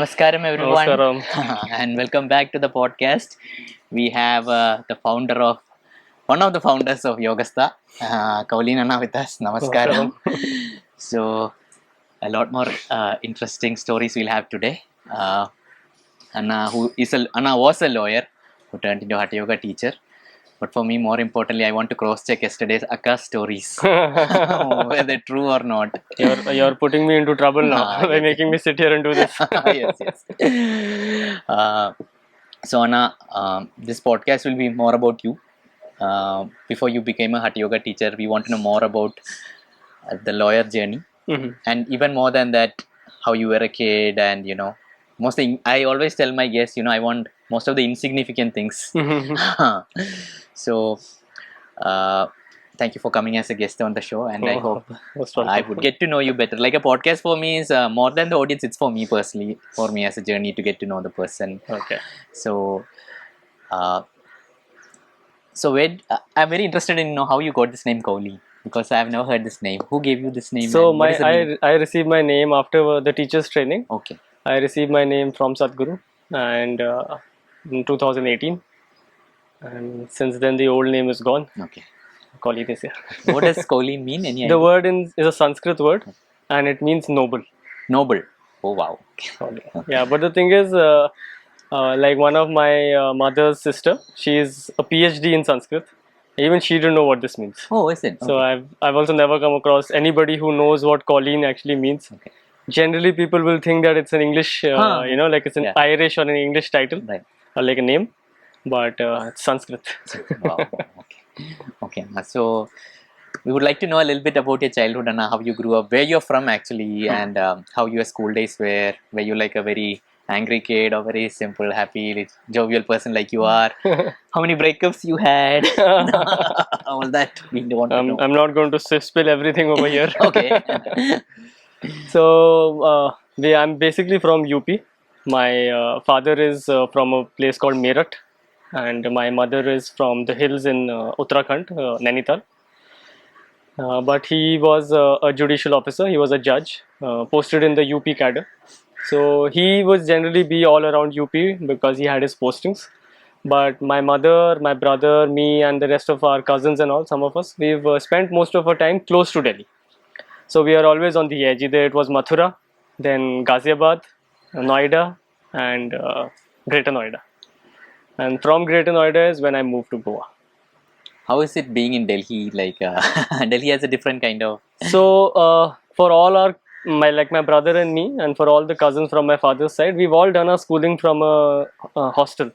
Namaskaram everyone. Namaskaram. And welcome back to the podcast. We have one of the founders of Yogasthah, Kauline Anna with us. Namaskaram. So a lot more interesting stories we'll have today. Anna was a lawyer who turned into a Hatha Yoga teacher. But for me, more importantly, I want to cross-check yesterday's akka stories, whether true or not. You're putting me into trouble now by making me sit here and do this. Yes. So Anna, this podcast will be more about you. Before you became a Hatha Yoga teacher, we want to know more about the lawyer journey, and even more than that, how you were a kid, and I always tell my guests, I want most of the insignificant things. So, thank you for coming as a guest on the show, and I hope I would get to know you better. Like a podcast for me is more than the audience; it's for me personally, for me as a journey to get to know the person. Okay. So, I'm very interested in how you got this name Kauli, because I have never heard this name. Who gave you this name? So I received my name after the teacher's training. Okay. I received my name from Sadhguru, and in 2018. And since then, the old name is gone. Okay. Kauli is here. What does Kauli mean? Any idea? The word is a Sanskrit word, and it means noble. Noble. Oh wow. Okay. Yeah, but the thing is, like one of my mother's sister, she is a PhD in Sanskrit. Even she didn't know what this means. Oh, is it? Okay. So I've also never come across anybody who knows what Kauline actually means. Okay. Generally, people will think that it's an English, like it's an Irish or an English title, right, or like a name, but it's Sanskrit. Wow. Okay. So we would like to know a little bit about your childhood and how you grew up, where you're from actually, and how your school days were. Were you like a very angry kid or very simple, happy, jovial person like you are? How many breakups you had? All that we want to know. I'm not going to spill everything over here. Okay. So I'm basically from UP. My father is from a place called Meerut, and my mother is from the hills in Uttarakhand, Nainital. But he was a judicial officer. He was a judge posted in the UP cadre. So he would generally be all around UP because he had his postings. But my mother, my brother, me, and the rest of our cousins and all, some of us, we've spent most of our time close to Delhi. So we are always on the edge. Either it was Mathura, then Ghaziabad, Noida, and Greater Noida. And from Greater Noida is when I moved to Goa. How is it being in Delhi? Like Delhi has a different kind of. So for all my brother and me, and for all the cousins from my father's side, we've all done our schooling from a hostel.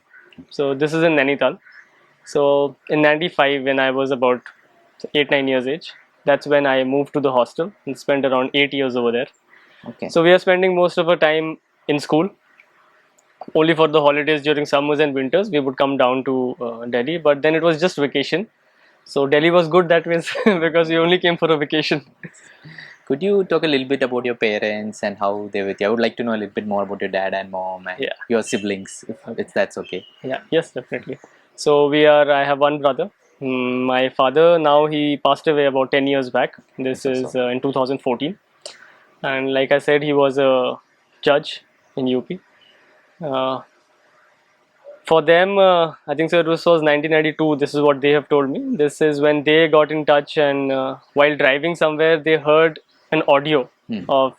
So this is in Nainital. So in '95, when I was about 8-9 years age, that's when I moved to the hostel and spent around 8 years over there. Okay. So we are spending most of our time in school. Only for the holidays during summers and winters, we would come down to Delhi. But then it was just vacation. So Delhi was good that way because we only came for a vacation. Could you talk a little bit about your parents and how they were with you? I would like to know a little bit more about your dad and mom and your siblings, if that's okay. Yeah, yes, definitely. So I have one brother. My father, now he passed away about 10 years back. This is in 2014. And like I said, he was a judge in UP. For them, I think so it was 1992, this is what they have told me. This is when they got in touch, and while driving somewhere, they heard an audio of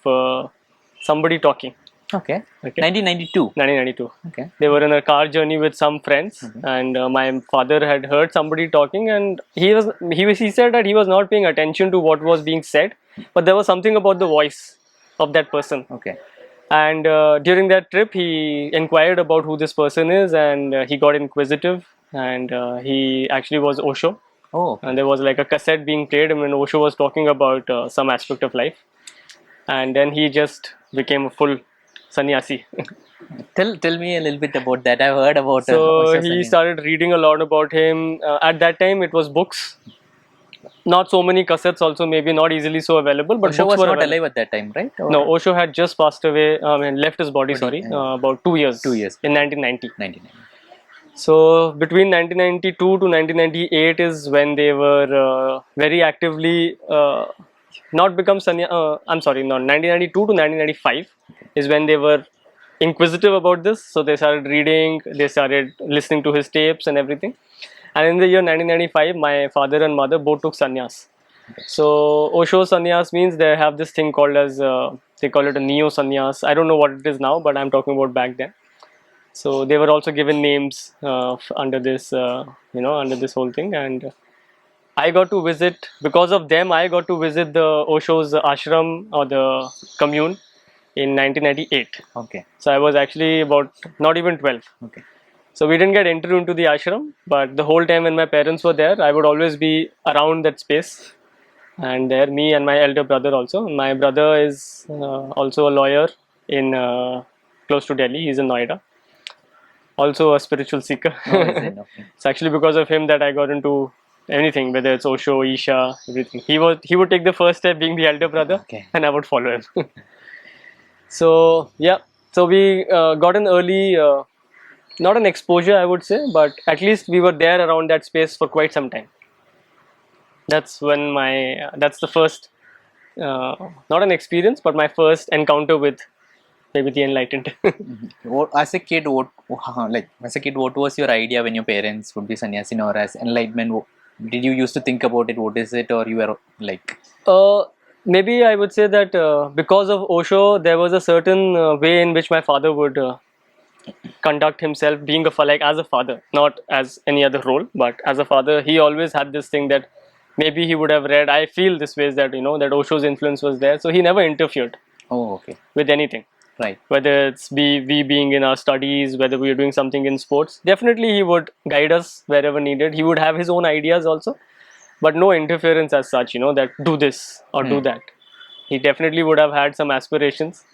somebody talking. Okay. 1992. 1992. Okay. They were in a car journey with some friends, and my father had heard somebody talking, and he said that he was not paying attention to what was being said, but there was something about the voice of that person. Okay. And during that trip, he inquired about who this person is, and he got inquisitive, and he actually was Osho. Oh. And there was like a cassette being played, and when Osho was talking about some aspect of life, and then he just became a full sannyasi. Tell me a little bit about that. I've heard about. So he started reading a lot about him. At that time, it was books. Not so many cassettes, also maybe not easily so available. But Osho books was were not alive at that time, right? Or? No, Osho had just passed away. Left his body. About 2 years. 2 years. In 1990. 1990. So between 1992 to 1998 is when they were very actively not become Sanya. I'm sorry, no. 1992 to 1995 is when they were inquisitive about this. So they started reading, they started listening to his tapes and everything. And in the year 1995, my father and mother both took sannyas. So Osho Sanyas means they have this thing called as, they call it a neo sannyas. I don't know what it is now, but I'm talking about back then. So they were also given names under this, under this whole thing. And I got to visit, because of them, I got to visit the Osho's ashram or the commune in 1998. Okay. So I was actually about not even 12. Okay. So we didn't get entered into the ashram, but the whole time when my parents were there, I would always be around that space. And there, me and my elder brother also. My brother is also a lawyer in close to Delhi. He's in Noida. Also a spiritual seeker. Oh, is it? Okay. It's actually because of him that I got into anything, whether it's Osho, Isha, everything. He would take the first step, being the elder brother, Okay. and I would follow him. So yeah, so we got an early, not an exposure, I would say, but at least we were there around that space for quite some time. That's when that's the first, not an experience, but my first encounter with maybe the enlightened. As a kid, what was your idea when your parents would be sannyasin or as enlightenment? Did you used to think about it? What is it, or you were like? Maybe I would say that because of Osho, there was a certain way in which my father would conduct himself, being as a father, not as any other role, but as a father. He always had this thing that maybe he would have read. I feel this way that that Osho's influence was there, so he never interfered. Oh, okay. With anything. Right. Whether it's we being in our studies, whether we are doing something in sports, definitely he would guide us wherever needed. He would have his own ideas also, but no interference as such, that do this or do that. He definitely would have had some aspirations,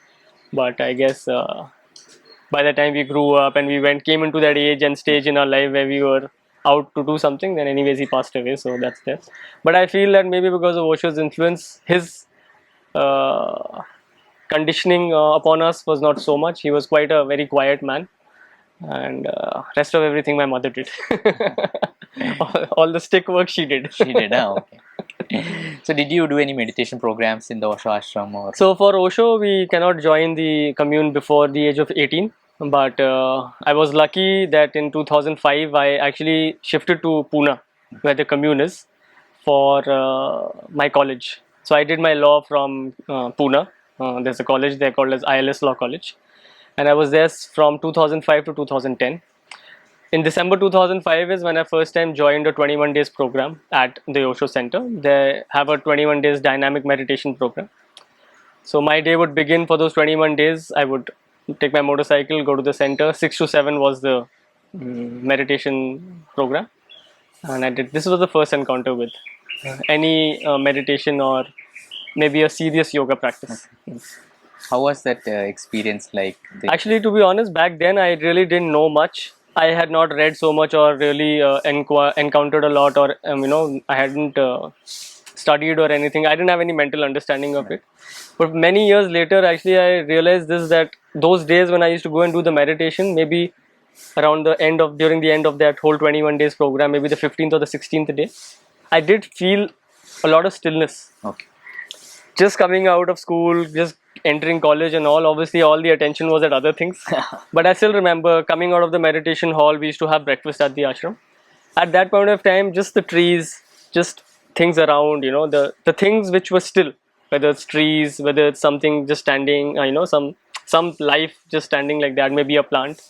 but I guess by the time we grew up and we came into that age and stage in our life where we were out to do something, then anyways he passed away, so that's that. But I feel that maybe because of Osho's influence, his conditioning upon us was not so much. He was quite a very quiet man, and rest of everything my mother did. all the stick work she did. She did, okay. So did you do any meditation programs in the Osho ashram? Or? So for Osho, we cannot join the commune before the age of 18. But I was lucky that in 2005, I actually shifted to Pune, where the commune is, for my college. So I did my law from Pune. There's a college there called as ILS Law College. And I was there from 2005 to 2010. In December 2005 is when I first time joined a 21 days program at the Osho Center. They have a 21 days dynamic meditation program. So my day would begin for those 21 days. I would take my motorcycle, go to the center. 6 to 7 was the meditation program. And I did. This was the first encounter with any meditation or maybe a serious yoga practice. Okay. How was that experience like? Actually, to be honest, back then I really didn't know much. I had not read so much or really encountered a lot, or I hadn't studied or anything. I didn't have any mental understanding of it. But many years later, actually, I realized that those days when I used to go and do the meditation, maybe during the end of that whole 21 days program, maybe the 15th or the 16th day, I did feel a lot of stillness. Okay. Just coming out of school, just entering college and all, obviously all the attention was at other things. But I still remember coming out of the meditation hall, we used to have breakfast at the ashram. At that point of time, just the trees, just things around, the things which were still, whether it's trees, whether it's something just standing, some life just standing like that, maybe a plant.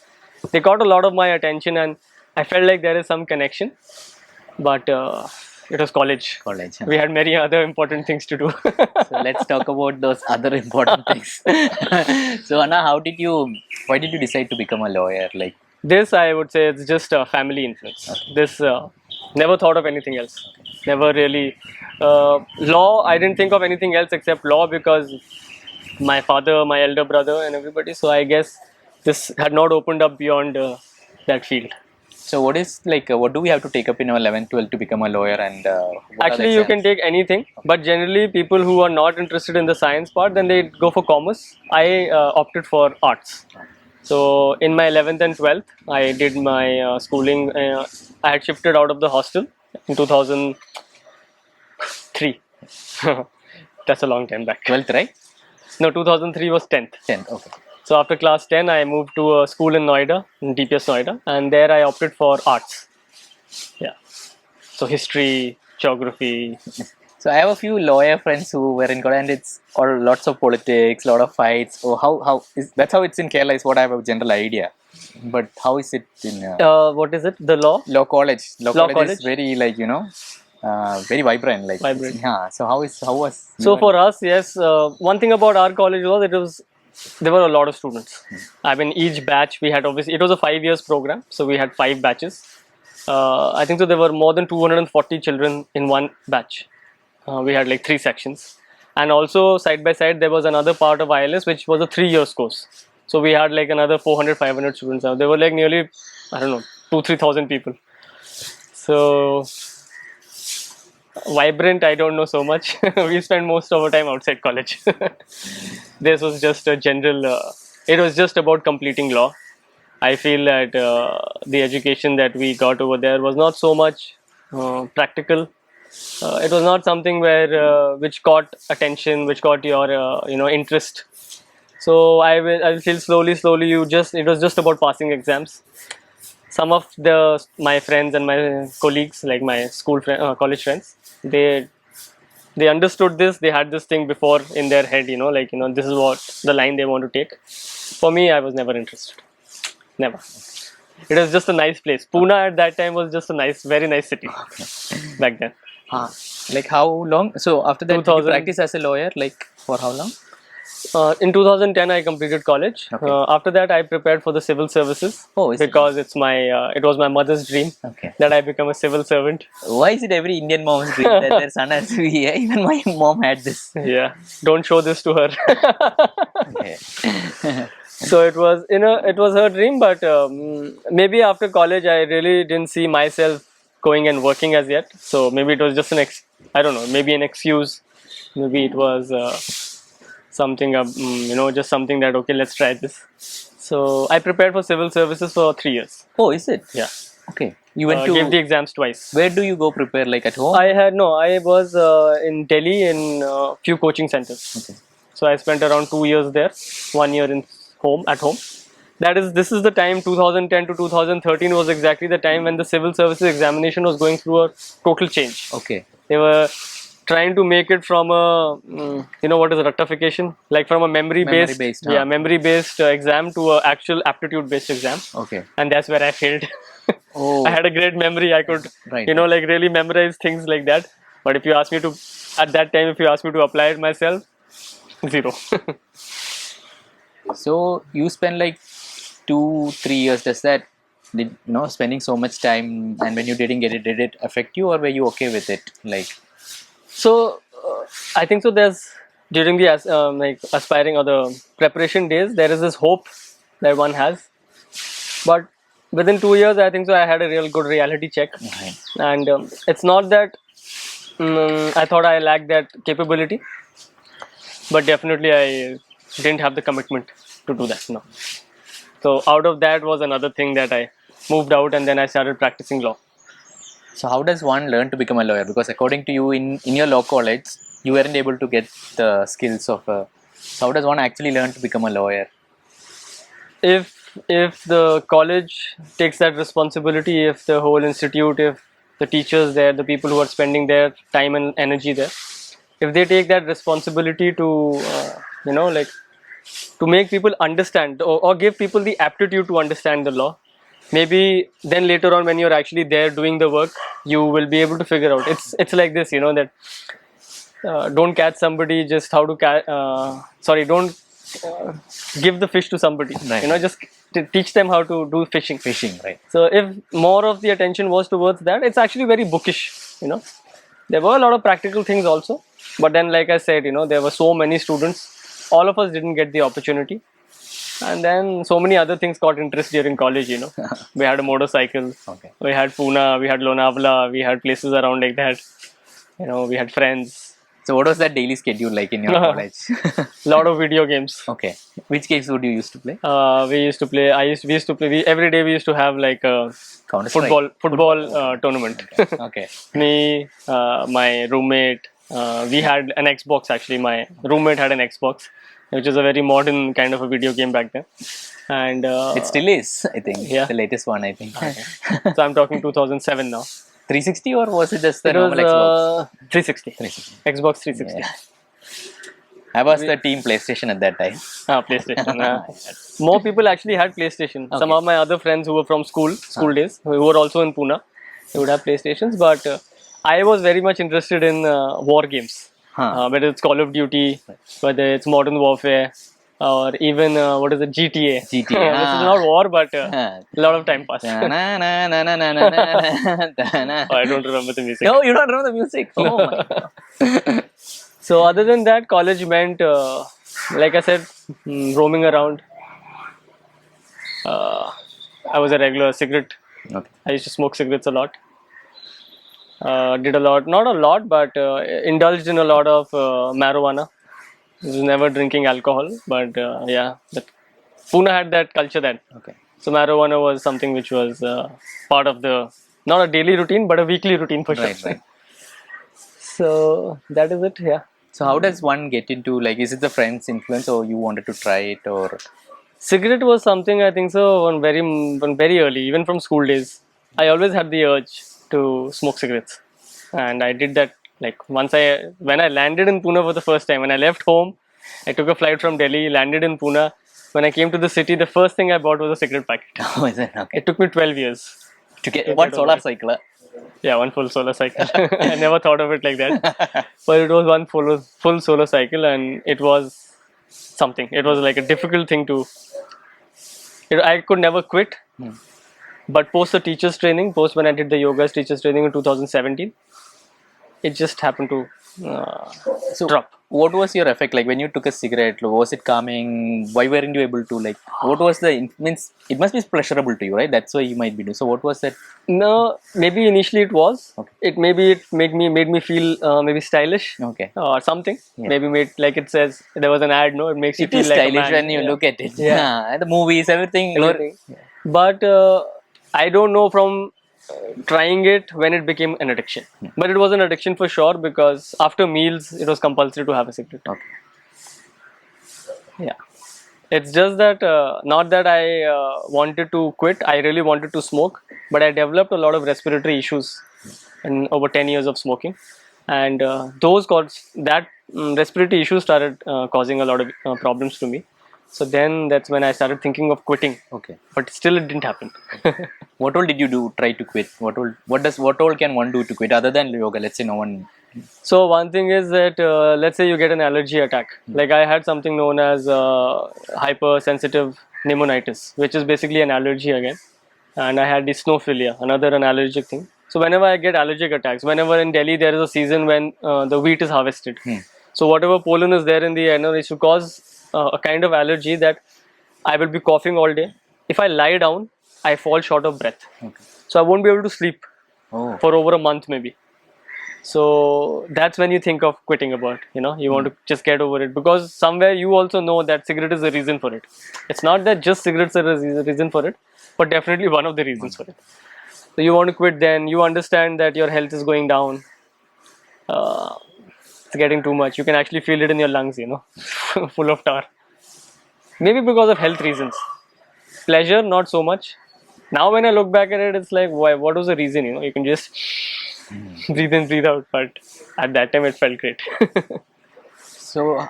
They caught a lot of my attention and I felt like there is some connection. But it was college. We had many other important things to do. So let's talk about those other important things. So Anna, why did you decide to become a lawyer? Like this, I would say it's just a family influence. Okay. This, never thought of anything else. Okay. Never really. Law, I didn't think of anything else except law because my father, my elder brother and everybody. So I guess this had not opened up beyond that field. So what do we have to take up in our 11th, 12th to become a lawyer? And actually you can take anything, but generally people who are not interested in the science part, then they go for commerce. I opted for arts. So in my 11th and 12th, I did my schooling. I had shifted out of the hostel in 2003. That's a long time back. 12th, right? No, 2003 was 10th. 10th, okay. So after class 10, I moved to a school in Noida, in DPS Noida, and there I opted for arts. Yeah. So history, geography. So I have a few lawyer friends who were in Korea, and it's all lots of politics, lot of fights. So how is that's how it's in Kerala is what I have a general idea. But how is it in What is it? The law? law college? Law college college? is very like very vibrant. Like Vibrant. yeah. So how was So for us, yes, one thing about our college was there were a lot of students. I mean, each batch we had obviously it was a 5 years program, so we had 5 batches. I think so. There were more than 240 children in one batch. We had like 3 sections, and also side by side there was another part of ILS which was a 3 years course. So we had like another 400, 500 students. There were like nearly, I don't know, 2,000-3,000 people. So vibrant, I don't know so much. We spent most of our time outside college. This was just a general, it was just about completing law. I feel that the education that we got over there was not so much practical. It was not something where which caught attention, which caught your interest. So I feel slowly it was just about passing exams. Some of my friends and my colleagues, like my college friends, they understood this. They had this thing before in their head, this is what the line they want to take. For me, I was never interested. Never. It was just a nice place. Pune at that time was just a very nice city back then. Like how long? So after that, did you practice as a lawyer? Like for how long? In 2010, I completed college. Okay. After that, I prepared for the civil services. Oh, because it was my mother's dream that I become a civil servant. Why is it every Indian mom's dream that their son has to be? Even my mom had this. Yeah, don't show this to her. Okay. So it was her dream, but maybe after college, I really didn't see myself going and working as yet. So maybe it was just I don't know, maybe an excuse. Maybe it was something, just something that, okay, let's try this. So I prepared for civil services for 3 years. Oh, is it? Yeah. Okay. You went to give the exams twice. Where do you go prepare? Like at home? I was in Delhi in few coaching centers. Okay. So I spent around 2 years there, 1 year at home. This is the time 2010 to 2013 was exactly the time when the civil services examination was going through a total change. Okay. They were trying to make it from a what is rectification, like from a memory based exam to a actual aptitude based exam. Okay. And that's where I failed. Oh. I had a great memory. I could like really memorize things like that. But if you ask me to apply it myself, zero. So you spend like 2-3 years. Does that spending so much time, and when you didn't get it, did it affect you, or were you okay with it? Like, so I think so. There's during the aspiring or the preparation days, there is this hope that one has, but within 2 years, I think so, I had a real good reality check. Okay. And it's not that I thought I lacked that capability, but definitely I didn't have the commitment to do that. No. So out of that was another thing that I moved out, and then I started practicing law. So how does one learn to become a lawyer? Because according to you, in your law college, you weren't able to get the skills of a... So how does one actually learn to become a lawyer? If the college takes that responsibility, if the whole institute, if the teachers there, the people who are spending their time and energy there, if they take that responsibility to to make people understand or give people the aptitude to understand the law, maybe then later on when you're actually there doing the work, you will be able to figure out. It's like this, that don't catch somebody just how to don't give the fish to somebody. Right. Just teach them how to do fishing. Right. So if more of the attention was towards that, it's actually very bookish. There were a lot of practical things also, but then like I said, there were so many students. All of us didn't get the opportunity, and then so many other things caught interest during college. We had a motorcycle. Okay. We had Pune, we had Lonavala, we had places around like that. We had friends. So what was that daily schedule like in your college? Lot of video games. Okay. Which games would you used to play? We used to play. Every day we used to have like a football tournament. Okay. Me, my roommate, we had an Xbox actually. My roommate had an Xbox. which is a very modern kind of a video game back then. And it still is, I think. Yeah. The latest one, I think. So I'm talking 2007 now. 360 or was it just the It normal was Xbox? 360. 360. Xbox 360. Yeah. I was the team PlayStation at that time. PlayStation. More people actually had PlayStation. Okay. Some of my other friends who were from school days, who were also in Pune, they would have PlayStations. But I was very much interested in war games. Whether it's Call of Duty, whether it's Modern Warfare, or even what is it, GTA. GTA. Which is not war, but a lot of time pass. I don't remember the music. No, you don't remember the music? Oh my God. So other than that, college meant, like I said, roaming around. I was a regular cigarette. Okay. I used to smoke cigarettes a lot. Did a lot, not a lot, but indulged in a lot of marijuana. I was never drinking alcohol, but yeah, Pune had that culture then. Okay. So marijuana was something which was part of the, not a daily routine, but a weekly routine for sure. Right. So that is it, yeah. So how does one get into, like, is it the friend's influence or you wanted to try it, or? Cigarette was something, I think so, one very early, even from school days. I always had the urge to smoke cigarettes, and I did that. Like when I landed in Pune for the first time, when I left home, I took a flight from Delhi, landed in Pune. When I came to the city, the first thing I bought was a cigarette packet. Oh, is it? Okay. It took me 12 years. To get one solar cycle? Yeah, one full solar cycle. I never thought of it like that. But it was one full solar cycle, and it was something. It was like a difficult thing to... I could never quit. But post the teachers training, when I did the yoga's teachers training in 2017, it just happened to drop. What was your effect like when you took a cigarette? Was it calming? Why weren't you able to, like, what was the, means it must be pleasurable to you, right? That's why you might be doing. So what was that? No, maybe initially it was. Okay. It made me feel maybe stylish. Okay. Or something. Yeah. Maybe made, like it says, there was an ad, no? It makes you feel like stylish a man. when you look at it. Yeah. The movies, everything. Yeah. But I don't know from trying it when it became an addiction. But it was an addiction for sure, because after meals it was compulsory to have a cigarette. Okay. Yeah. It's just that not that I wanted to quit. I really wanted to smoke, but I developed a lot of respiratory issues in over 10 years of smoking, and respiratory issues started causing a lot of problems to me. So then that's when I started thinking of quitting. Okay. But still it didn't happen. What all did you try to quit? What all can one do to quit other than yoga? Let's say no one. So one thing is that let's say you get an allergy attack. Like I had something known as hypersensitive pneumonitis, which is basically an allergy again. And I had dysnophilia, an allergic thing. So whenever I get allergic attacks, whenever in Delhi there is a season when the wheat is harvested. So whatever pollen is there in the air, it should cause a kind of allergy that I will be coughing all day. If I lie down, I fall short of breath. Okay. So I won't be able to sleep for over a month maybe. So that's when you think of quitting about, you want to just get over it, because somewhere you also know that cigarette is the reason for it. It's not that just cigarettes are the reason for it, but definitely one of the reasons for it. So you want to quit, then you understand that your health is going down. It's getting too much. You can actually feel it in your lungs, full of tar. Maybe because of health reasons. Pleasure, not so much. Now when I look back at it, it's like, why? What was the reason? You can just breathe in, breathe out. But at that time, it felt great. So,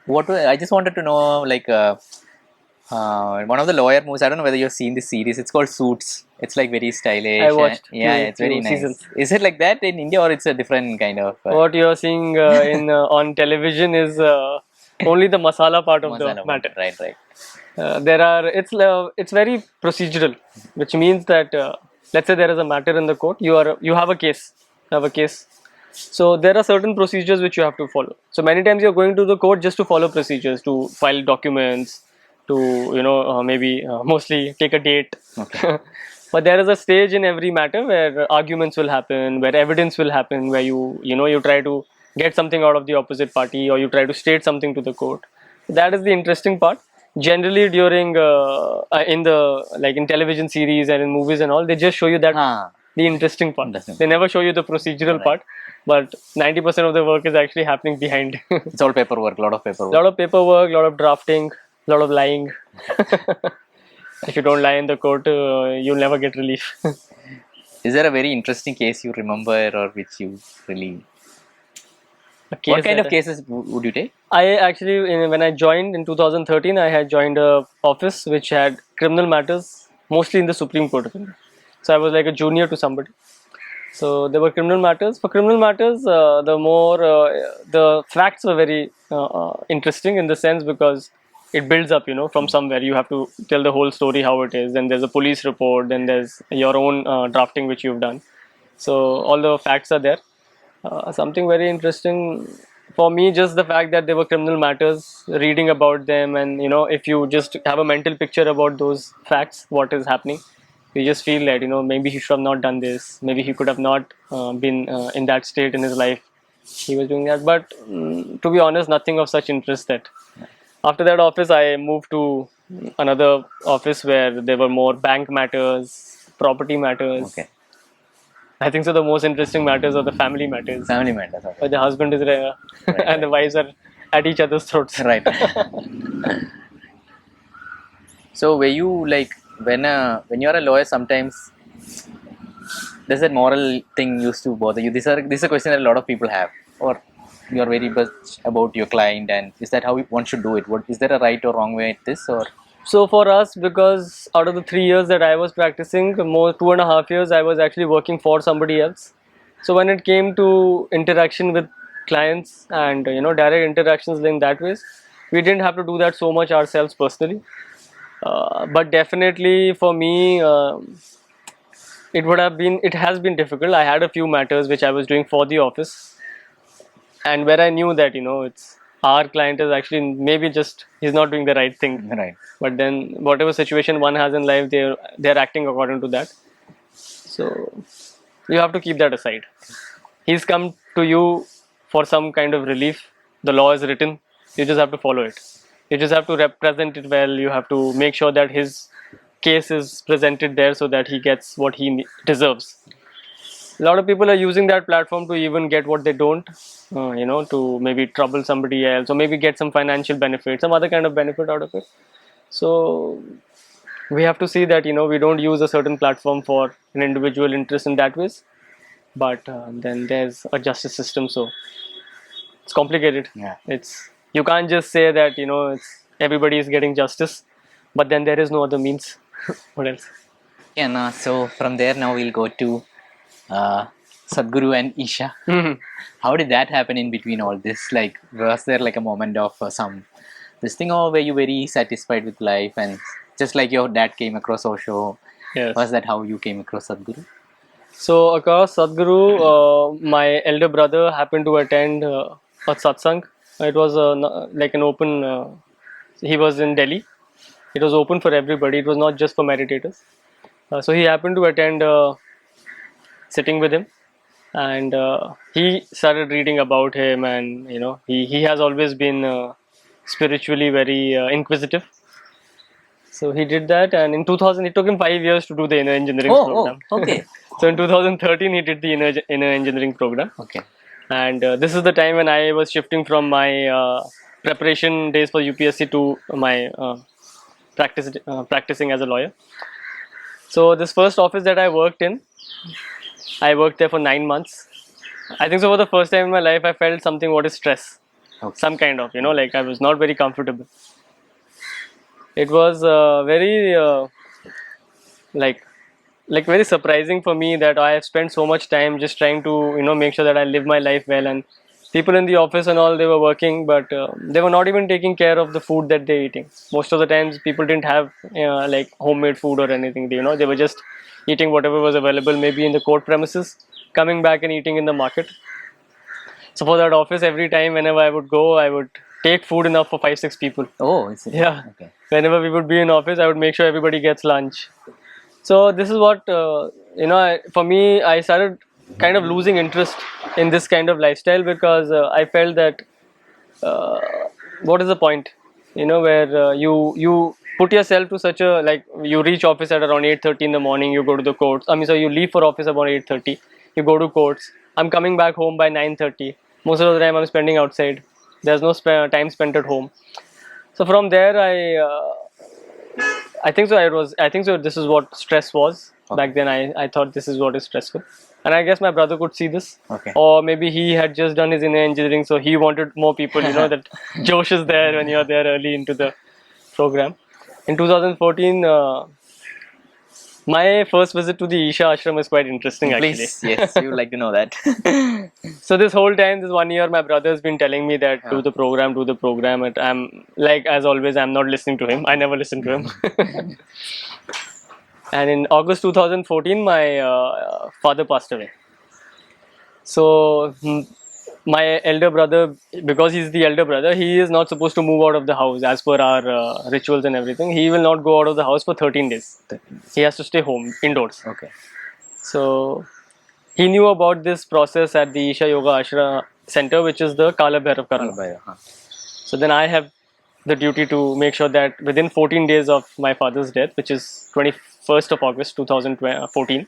I just wanted to know, like, one of the lawyer movies. I don't know whether you've seen this series. It's called Suits. It's like very stylish. I watched. It's very nice. Seasons. Is it like that in India, or it's a different kind of? What you're seeing on television is only the masala part of the matter. Right. It's very procedural, which means that let's say there is a matter in the court. You have a case. So there are certain procedures which you have to follow. So many times you're going to the court just to follow procedures, to file documents, to maybe mostly take a date. Okay. But there is a stage in every matter where arguments will happen, where evidence will happen, where you try to get something out of the opposite party, or you try to state something to the court. That is the interesting part. Generally, during in television series and in movies and all, they just show you that the interesting part. Interesting. They never show you the procedural part, but 90% of the work is actually happening behind. It's all paperwork, a lot of paperwork. Lot of paperwork, lot of drafting, lot of lying. If you don't lie in the court, you'll never get relief. Is there a very interesting case you remember or which you really... What kind of cases would you take? I actually, when I joined in 2013, I had joined a office which had criminal matters, mostly in the Supreme Court of India. So I was like a junior to somebody. So there were criminal matters. For criminal matters, the facts were very interesting in the sense because it builds up, from somewhere. You have to tell the whole story how it is. Then there's a police report. Then there's your own drafting which you've done. So all the facts are there. Something very interesting for me, just the fact that there were criminal matters, reading about them, and if you just have a mental picture about those facts, what is happening, you just feel that maybe he should have not done this, maybe he could have not been in that state in his life. He was doing that, but to be honest, nothing of such interest. That after that office, I moved to another office where there were more bank matters, property matters. Okay. I think so. The most interesting matters are the family matters. Family matters. Okay. Where the husband is there and the wives are at each other's throats. Right. So, were you like when you're a lawyer, sometimes does that moral thing used to bother you? This is a question that a lot of people have, or you're very much about your client, and is that how one should do it? What is there a right or wrong way at this, or? So for us, because out of the 3 years that I was practicing, more 2.5 years I was actually working for somebody else. So when it came to interaction with clients and direct interactions in that ways, we didn't have to do that so much ourselves personally. But definitely for me, it has been difficult. I had a few matters which I was doing for the office, and where I knew that it's our client is actually maybe just he's not doing the right thing. Right. But then whatever situation one has in life, they're acting according to that. So you have to keep that aside. He's come to you for some kind of relief. The law is written. You just have to follow it. You just have to represent it well. You have to make sure that his case is presented there so that he gets what he deserves. A lot of people are using that platform to even get what they don't, to maybe trouble somebody else or maybe get some financial benefit, some other kind of benefit out of it. So we have to see that we don't use a certain platform for an individual interest in that ways. But then there's a justice system, so it's complicated. Yeah. You can't just say that everybody is getting justice, but then there is no other means. What else? Yeah. No, so from there now we'll go to Sadhguru and Isha. How did that happen in between all this? Like, was there like a moment of some this thing, or were you very satisfied with life and just like your dad came across Osho? Yes. Was that how you came across Sadhguru? So across Sadhguru, my elder brother happened to attend a satsang. It was like an open. He was in Delhi. It was open for everybody. It was not just for meditators. So he happened to attend sitting with him, and he started reading about him, and he has always been spiritually very inquisitive. So he did that, and in 2000 it took him 5 years to do the inner engineering program. Okay. So in 2013 he did the inner engineering program. Okay. And this is the time when I was shifting from my preparation days for UPSC to my practicing as a lawyer. So this first office that I worked in, I worked there for 9 months. I think so for the first time in my life I felt something what is stress. Okay. Some kind of, like I was not very comfortable. It was very like very surprising for me that I have spent so much time just trying to make sure that I live my life well, and people in the office and all, they were working, but they were not even taking care of the food that they're eating. Most of the times people didn't have like homemade food or anything. They were just eating whatever was available, maybe in the court premises, coming back and eating in the market. So for that office, every time whenever I would go, I would take food enough for 5-6 people. Oh, is it? Yeah. Okay. Whenever we would be in office, I would make sure everybody gets lunch. So this is what for me, I started kind of losing interest in this kind of lifestyle because I felt that what is the point? Where you put yourself to such a, like, you reach office at around 8:30 in the morning, you go to the courts. I mean, so you leave for office about 8:30, you go to courts. I'm coming back home by 9:30. Most of the time I'm spending outside. There's no time spent at home. So from there, I think so. I think so. This is what stress was back then. I thought this is what is stressful, and I guess my brother could see this. Okay. Or maybe he had just done his inner engineering, so he wanted more people. You know that Josh is there when you're there early into the program. In 2014, my first visit to the Isha ashram is quite interesting, actually. Please, yes, you would like to know that. So this whole time, this 1 year, my brother has been telling me that do the program. And I'm like, as always, I'm not listening to him. I never listen to him. And in August 2014, my father passed away. So my elder brother, because he's the elder brother, he is not supposed to move out of the house as per our rituals and everything. He will not go out of the house for 13 days. He has to stay home, indoors. Okay. So he knew about this process at the Isha Yoga Ashra Center, which is the Kala Bhairav Karma. So then I have the duty to make sure that within 14 days of my father's death, which is 21st of August 2014,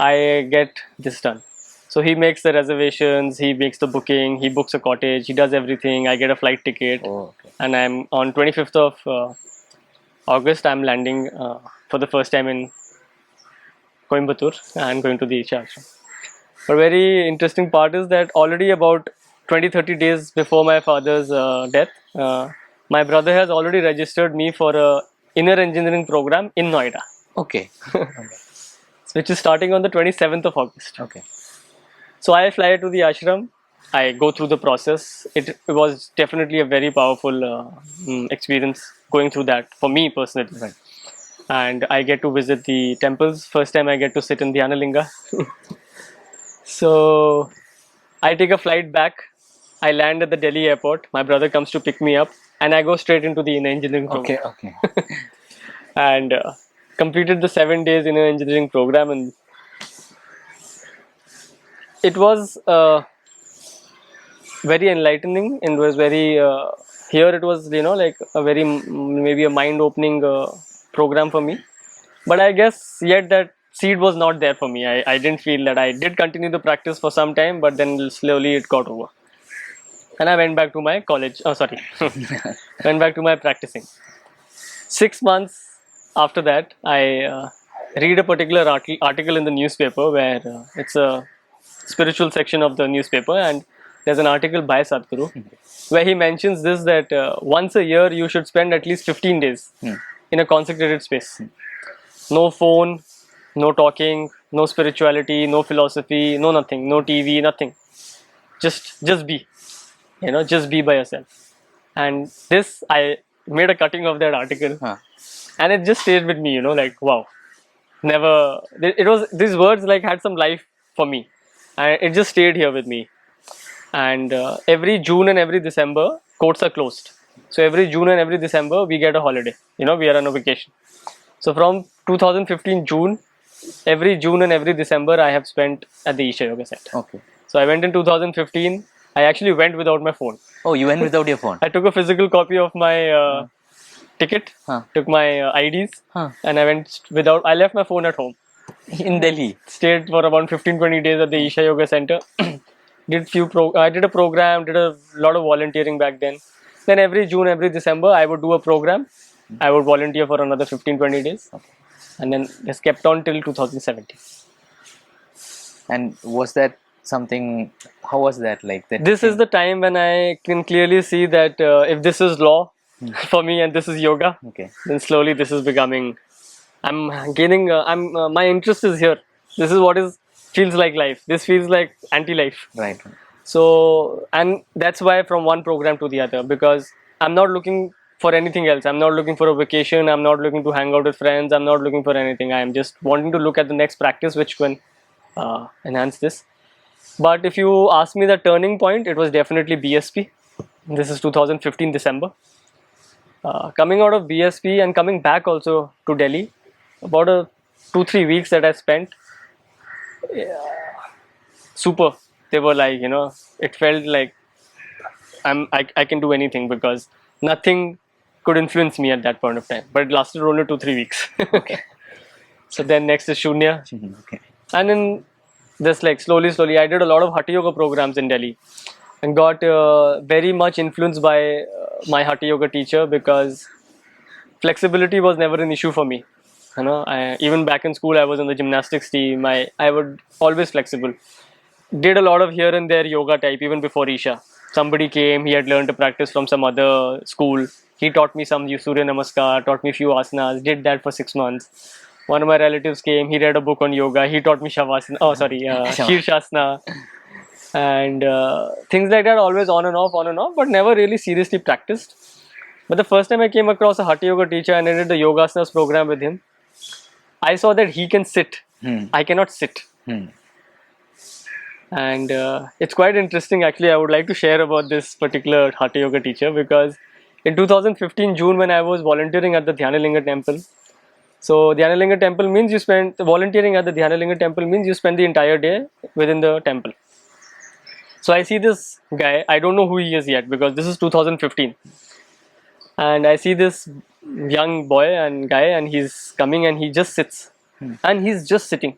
I get this done. So he makes the reservations, he makes the booking, he books a cottage, he does everything. I get a flight ticket, and I'm on 25th of August. I'm landing for the first time in Coimbatore and going to the Isha Ashram. But very interesting part is that already about 20-30 days before my father's death, my brother has already registered me for a inner engineering program in Noida. Okay. Which is starting on the 27th of August. Okay. So I fly to the ashram. I go through the process. It was definitely a very powerful experience going through that for me personally. Right. And I get to visit the temples. First time I get to sit in the Dhanalinga. So I take a flight back. I land at the Delhi airport. My brother comes to pick me up, and I go straight into the inner engineering program. Okay. And completed the 7 days inner engineering program, and it was very enlightening, and was very here it was, you know, like a very maybe a mind-opening program for me. But I guess yet that seed was not there for me. I didn't feel that. I did continue the practice for some time, but then slowly it got over. And I went back to my college. Oh, sorry. Went back to my practicing. 6 months after that, I read a particular article in the newspaper where it's a spiritual section of the newspaper, and there's an article by Sadhguru where he mentions this, that once a year you should spend at least 15 days in a consecrated space. No phone, no talking, no spirituality, no philosophy, no nothing, no TV, nothing. Just be, you know, just be by yourself. And this, I made a cutting of that article, and it just stayed with me, you know, like, wow. Never, it was, these words like had some life for me, and it just stayed here with me. And every June and every December, courts are closed. So every June and every December, we get a holiday. You know, we are on a vacation. So from 2015 June, every June and every December, I have spent at the Isha Yoga Center. Okay. So I went in 2015. I actually went without my phone. Oh, you went without your phone? I took a physical copy of my ticket, took my IDs, and I went without. I left my phone at home. In Delhi? Stayed for around 15-20 days at the Isha Yoga Center. I did a program, did a lot of volunteering back then. Then every June, every December, I would do a program. I would volunteer for another 15-20 days. Okay. And then this kept on till 2017. And was that something, how was that like? This is the time when I can clearly see that if this is law for me and this is yoga, then slowly this is becoming, I'm gaining, my interest is here. This is what feels like life. This feels like anti-life. Right. So, and that's why from one program to the other, because I'm not looking for anything else. I'm not looking for a vacation. I'm not looking to hang out with friends. I'm not looking for anything. I'm just wanting to look at the next practice which can enhance this. But if you ask me the turning point, it was definitely BSP. This is 2015 December. Coming out of BSP and coming back also to Delhi, about 2-3 weeks that I spent, super. They were like, you know, it felt like I can do anything, because nothing could influence me at that point of time. But it lasted only 2-3 weeks. Okay. So then next is Shunya. Okay. And then this like slowly, I did a lot of Hatha Yoga programs in Delhi and got very much influenced by my Hatha Yoga teacher, because flexibility was never an issue for me. You know, even back in school, I was in the gymnastics team. I would always flexible. Did a lot of here and there yoga type even before Isha. Somebody came, he had learned to practice from some other school. He taught me some Surya Namaskar, taught me a few asanas, did that for 6 months. One of my relatives came, he read a book on yoga, he taught me Shirshasana. And things like that, always on and off, but never really seriously practiced. But the first time I came across a Hatha Yoga teacher and I did the Yogasthas program with him, I saw that he can sit. I cannot sit. And it's quite interesting actually. I would like to share about this particular Hatha Yoga teacher, because in 2015 June, when I was volunteering at the Dhyanalinga temple, so Dhyanalinga temple means you spend, volunteering at the Dhyanalinga temple means you spend the entire day within the temple. So I see this guy, I don't know who he is yet because this is 2015, and I see this young boy and guy, and he's coming and he just sits and he's just sitting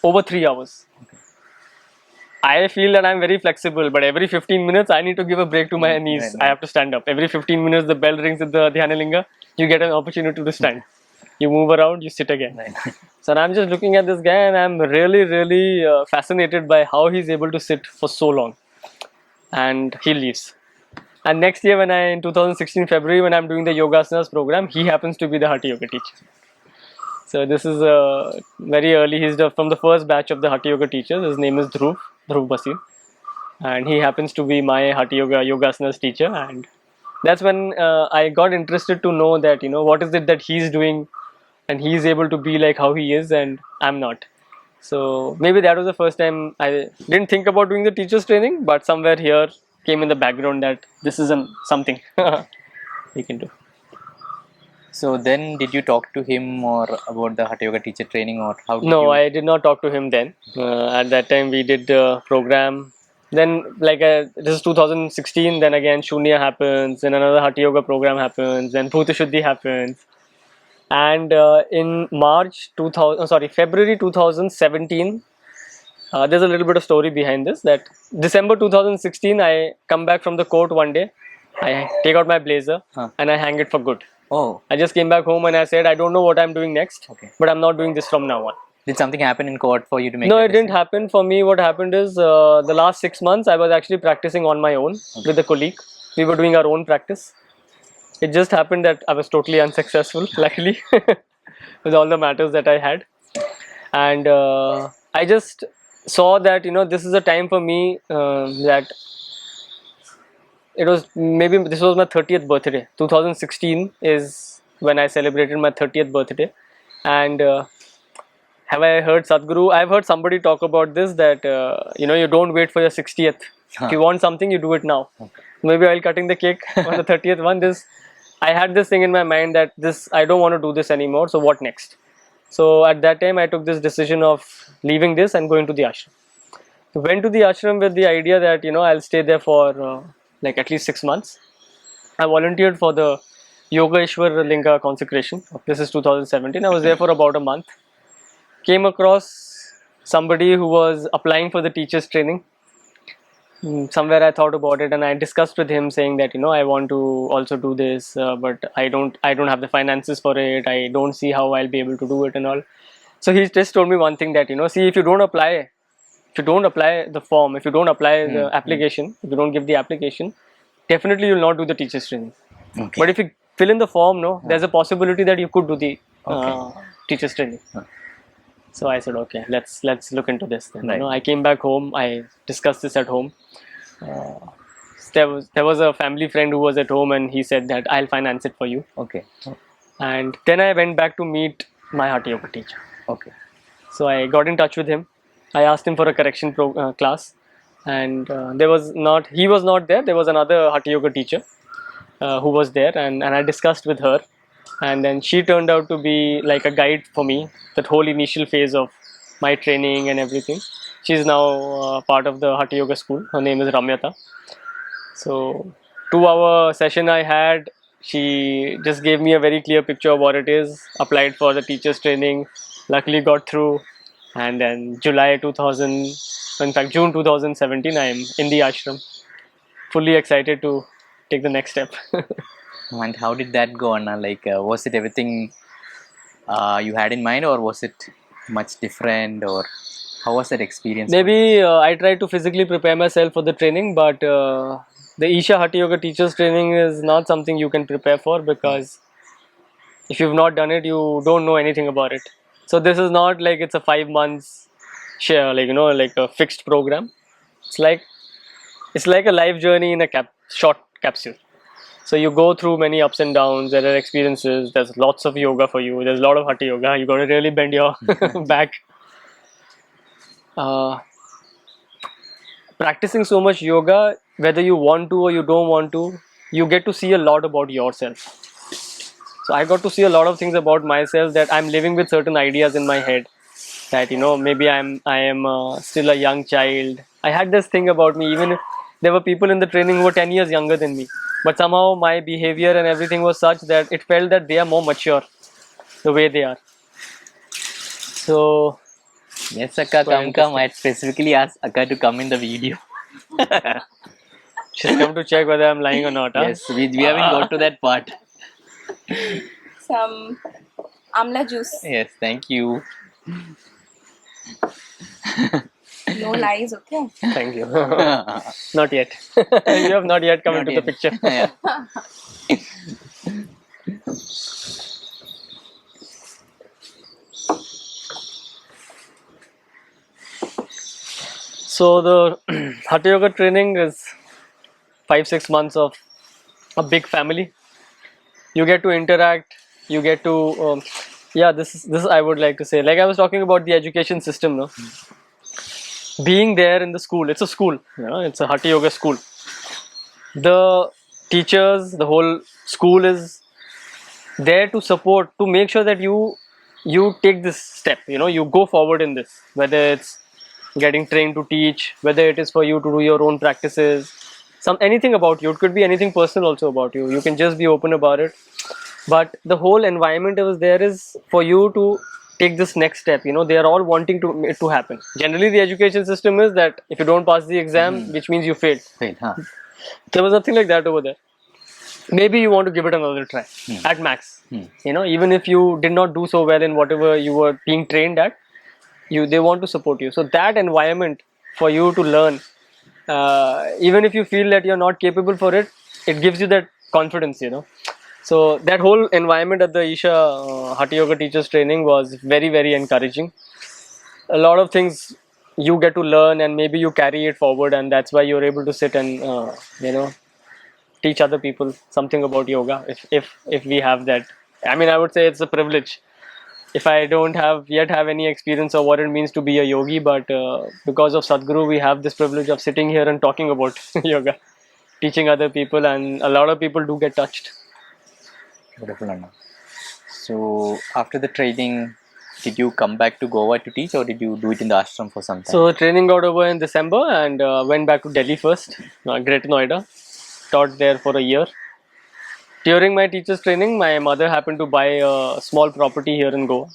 over 3 hours. I feel that I'm very flexible, but every 15 minutes I need to give a break to my knees. Right. I have to stand up. Every 15 minutes the bell rings at the Dhyanalinga, you get an opportunity to stand. You move around, you sit again. Right. So I'm just looking at this guy and I'm really fascinated by how he's able to sit for so long. And he leaves. And next year in 2016 February, when I'm doing the Yogasanas program, he happens to be the Hatha Yoga teacher. So this is very early. He's from the first batch of the Hatha Yoga teachers. His name is Dhruv Basin. And he happens to be my Hatha Yoga Yogasanas teacher. And that's when I got interested to know that, what is it that he's doing and he's able to be like how he is and I'm not. So maybe that was the first time I didn't think about doing the teacher's training, but somewhere here came in the background that this is something we can do. So then, did you talk to him or about the Hatha Yoga teacher training, or how? No, I did not talk to him then. At that time, we did the program. Then, this is 2016. Then again, Shunya happens. Then another Hatha Yoga program happens. Then Bhuta Shudhi happens. And in February 2017, there's a little bit of story behind this. That December 2016, I come back from the court one day. I take out my blazer and I hang it for good. Oh. I just came back home and I said, I don't know what I'm doing next, but I'm not doing this from now on. Did something happen in court for you to make? No, it didn't happen for me. What happened is the last 6 months I was actually practicing on my own with a colleague. We were doing our own practice. It just happened that I was totally unsuccessful, luckily, with all the matters that I had. And I just saw that, this is a time for me that this was my 30th birthday. 2016 is when I celebrated my 30th birthday. And have I heard Sadhguru? I've heard somebody talk about this, that, you don't wait for your 60th. If you want something, you do it now. Maybe while cutting the cake on the 30th one, I had this thing in my mind that I don't want to do this anymore. So what next? So at that time, I took this decision of leaving this and going to the ashram. I went to the ashram with the idea that, I'll stay there for at least 6 months. I volunteered for the Yogeshwar Linga consecration. This is 2017. I was there for about a month. Came across somebody who was applying for the teacher's training. Somewhere I thought about it and I discussed with him, saying that I want to also do this, but I don't have the finances for it. I don't see how I'll be able to do it and all. So he just told me one thing, that see, if you don't apply the form, if you don't apply the application, if you don't give the application, definitely you'll not do the teacher's training. But if you fill in the form, there's a possibility that you could do the teacher's training. So I said, okay, let's look into this then. Right. I came back home, I discussed this at home. There was a family friend who was at home and he said that I'll finance it for you. Okay. And then I went back to meet my Hatha Yoga teacher. Okay. So I got in touch with him. I asked him for a correction class, and he was not there. There was another Hatha Yoga teacher who was there, and I discussed with her, and then she turned out to be like a guide for me, that whole initial phase of my training and everything. She's now part of the Hatha Yoga school. Her name is Ramyata. So 2-hour session I had. She just gave me a very clear picture of what it is. Applied for the teachers training, luckily got through, and then July 2000, in fact June 2017, I'm in the ashram, fully excited to take the next step. And how did that go, Anna? Like, was it everything you had in mind, or was it much different, or how was that experience? Maybe I tried to physically prepare myself for the training, but the Isha Hatha Yoga Teachers training is not something you can prepare for, because if you've not done it, you don't know anything about it. So this is not like it's a 5 months share, like like a fixed program. It's like a life journey in a short capsule. So you go through many ups and downs. There are experiences. There's lots of yoga for you. There's a lot of Hatha Yoga. You got to really bend your back. Practicing so much yoga, whether you want to or you don't want to, you get to see a lot about yourself. So I got to see a lot of things about myself, that I'm living with certain ideas in my head, that maybe I am still a young child. I had this thing about me, even if there were people in the training who were 10 years younger than me, but somehow my behavior and everything was such that it felt that they are more mature the way they are. So yes, Akka, come. I specifically asked Akka to come in the video. She's come to check whether I'm lying or not. Yes, we haven't got to that part. Some amla juice. Yes, thank you. No lies, okay? Thank you. Not yet. You have not yet come into the picture. Yeah. So the Hatha Yoga training is 5-6 months of a big family. You get to interact. You get to this I would like to say. Like I was talking about the education system, no. Being there in the school, it's a school. It's a Hatha Yoga school. The teachers, the whole school is there to support, to make sure that you take this step. You go forward in this. Whether it's getting trained to teach, whether it is for you to do your own practices, anything about you. It could be anything personal also about you. You can just be open about it. But the whole environment that was there is for you to take this next step. They are all wanting it to happen. Generally, the education system is that if you don't pass the exam, which means you failed. There was nothing like that over there. Maybe you want to give it another try at max. Even if you did not do so well in whatever you were being trained at, they want to support you. So that environment for you to learn, even if you feel that you're not capable for it, it gives you that confidence. So that whole environment at the Isha Hatha Yoga Teachers training was very, very encouraging. A lot of things you get to learn, and maybe you carry it forward, and that's why you're able to sit and teach other people something about yoga. If we have that, I mean, I would say it's a privilege. If I don't have any experience of what it means to be a yogi, but because of Sadhguru, we have this privilege of sitting here and talking about yoga, teaching other people, and a lot of people do get touched. Beautiful, Anna. So after the training, did you come back to Goa to teach, or did you do it in the ashram for some time? So training got over in December, and went back to Delhi first, Greater Noida. Taught there for a year. During my teacher's training, my mother happened to buy a small property here in Goa.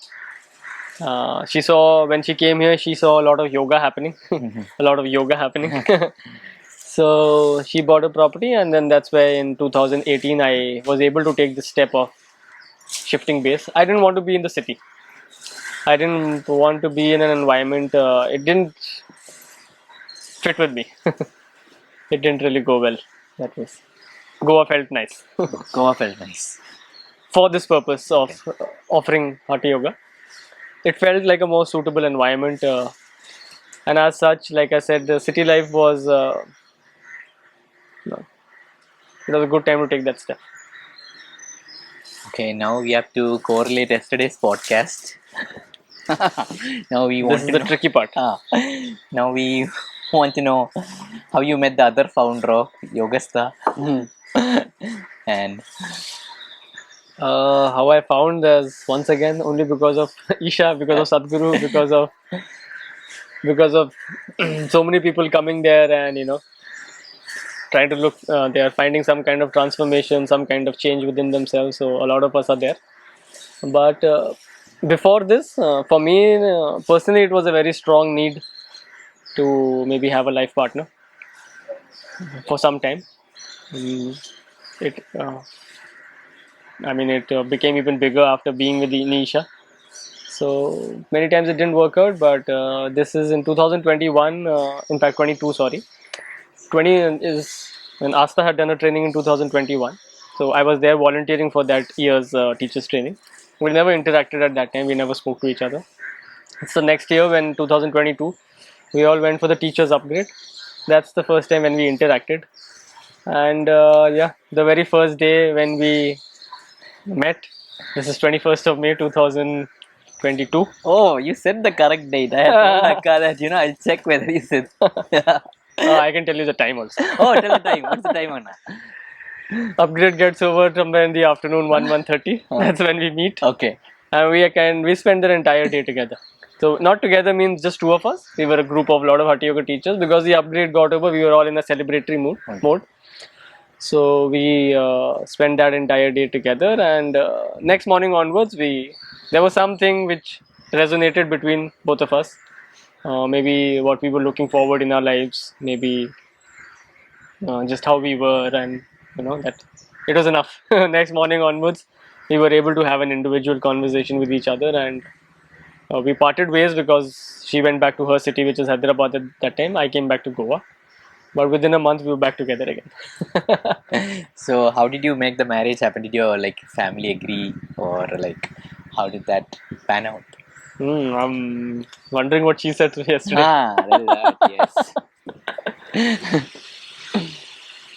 When she came here, she saw a lot of yoga happening. So she bought a property, and then that's where in 2018 I was able to take the step of shifting base. I didn't want to be in the city. I didn't want to be in an environment. It didn't fit with me. It didn't really go well. That was Goa felt nice. Goa felt nice. For this purpose of offering Hatha Yoga, it felt like a more suitable environment. And as such, like I said, the city life was it was a good time to take that step. Okay, now we have to correlate yesterday's podcast. Now we want this is the tricky part. Now we want to know how you met the other founder of Yogasthah. And how I found this, once again, only because of Isha, because of Sadhguru, because of so many people coming there and trying to look, they are finding some kind of transformation, some kind of change within themselves. So a lot of us are there. But before this, for me personally, it was a very strong need to maybe have a life partner for some time. It became even bigger after being with Nisha. So many times it didn't work out, but this is in 2021, in fact 22, sorry. 20 is when Astha had done a training in 2021. So I was there volunteering for that year's teachers training. We never interacted at that time, we never spoke to each other. So next year, when 2022, we all went for the teachers upgrade. That's the first time when we interacted. And the very first day when we met, this is 21st of May 2022. Oh, you said the correct date. I had told Akka that, I'll check whether you said. I can tell you the time also. Oh, tell the time. What's the time, Anna? Upgrade gets over somewhere in the afternoon, 1:30. That's when we meet. Okay. And we spend the entire day together. So not together means just two of us. We were a group of a lot of Hatha Yoga teachers. Because the upgrade got over, we were all in a celebratory mode. So we spent that entire day together, and next morning onwards, there was something which resonated between both of us. Maybe what we were looking forward in our lives, maybe just how we were, and that it was enough. Next morning onwards, we were able to have an individual conversation with each other, and we parted ways because she went back to her city, which is Hyderabad at that time. I came back to Goa. But within a month, we were back together again. So, how did you make the marriage happen? Did your family agree, or how did that pan out? I'm wondering what she said yesterday. That, yes.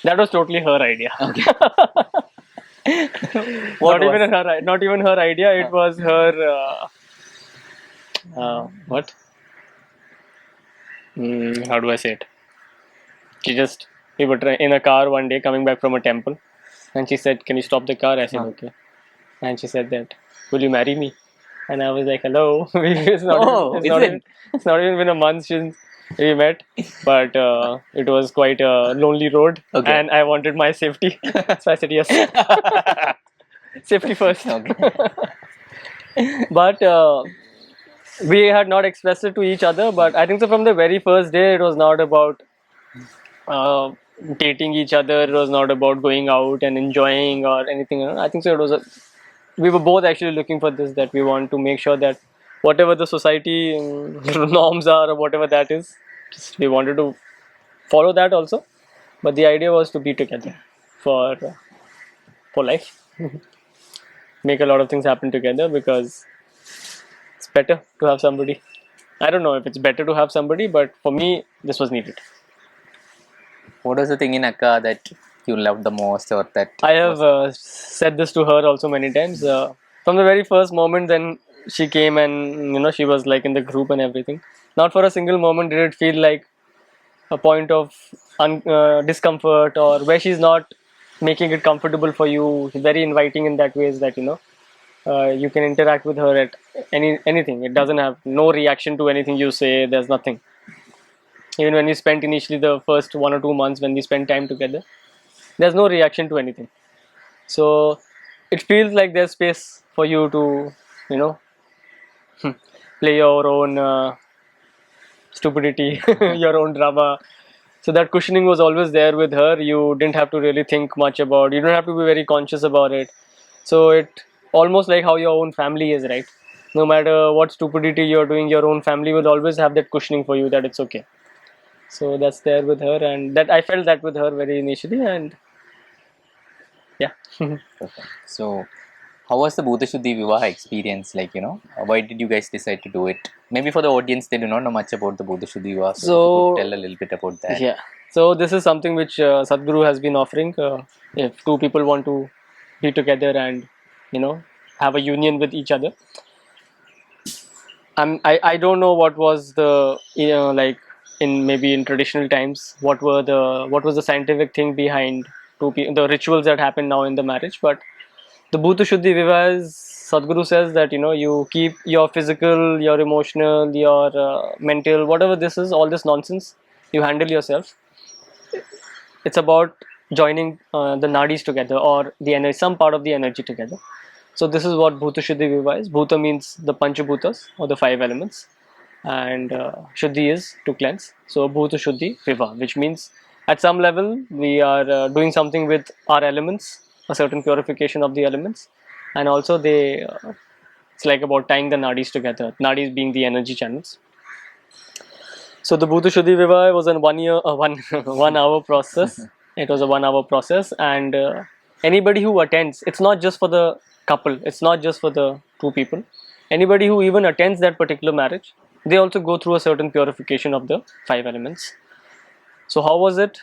That was totally her idea. Okay. Not even her idea. It was her. What? How do I say it? We were in a car one day coming back from a temple, and she said, "Can you stop the car?" I said, "Okay." And she said that, "Will you marry me?" And I was like, "Hello." It's not even been a month since we met, but it was quite a lonely road, and I wanted my safety, so I said yes. Safety first. Okay. But we had not expressed it to each other. But I think so from the very first day, it was not about dating each other. It was not about going out and enjoying or anything. I think so we were both actually looking for this, that we want to make sure that whatever the society norms are or whatever that is, we wanted to follow that also. But the idea was to be together for life. Make a lot of things happen together, because it's better to have somebody. I don't know if it's better to have somebody, but for me, this was needed. What was the thing in Akka that you loved the most, or that I have said this to her also many times. From the very first moment, then she came and she was like in the group and everything. Not for a single moment did it feel like a point of discomfort, or where she's not making it comfortable for you. She's very inviting in that ways that you can interact with her at anything. It doesn't have no reaction to anything you say. There's nothing. Even when we spent initially the first 1 or 2 months when we spent time together, there's no reaction to anything. So it feels like there's space for you to play your own stupidity, your own drama. So that cushioning was always there with her. You didn't have to really think much about it. You don't have to be very conscious about it. So it almost like how your own family is, right? No matter what stupidity you're doing, your own family will always have that cushioning for you, that it's okay. So that's there with her, and that I felt that with her very initially, and yeah. Okay. So, how was the Bhuta Shudhi Vivaha experience? Why did you guys decide to do it? Maybe for the audience, they do not know much about the Bhuta Shudhi Vivaha. So, if you could tell a little bit about that. Yeah. So this is something which Sadhguru has been offering. If two people want to be together and have a union with each other. I don't know what was the in traditional times what was the scientific thing behind the rituals that happen now in the marriage, but the Bhuta Shudhi Vivaha is, Sadhguru says that you keep your physical, your emotional, your mental, whatever this is, all this nonsense, you handle yourself. it's about joining the nadis together, or the energy, some part of the energy together. So this is what Bhuta Shudhi Vivaha is. Bhuta means the Panchabhutas, or the 5 elements, and Shuddhi is to cleanse. So Bhuta Shudhi Vivaha, which means at some level we are doing something with our elements, a certain purification of the elements, and also it's like about tying the nadis together. Nadis being the energy channels. So the Bhuta Shudhi Vivaha was a 1 hour process. It was a 1 hour process, and anybody who attends, it's not just for the couple, it's not just for the two people. Anybody who even attends that particular marriage, they also go through a certain purification of the 5 elements. So how was it?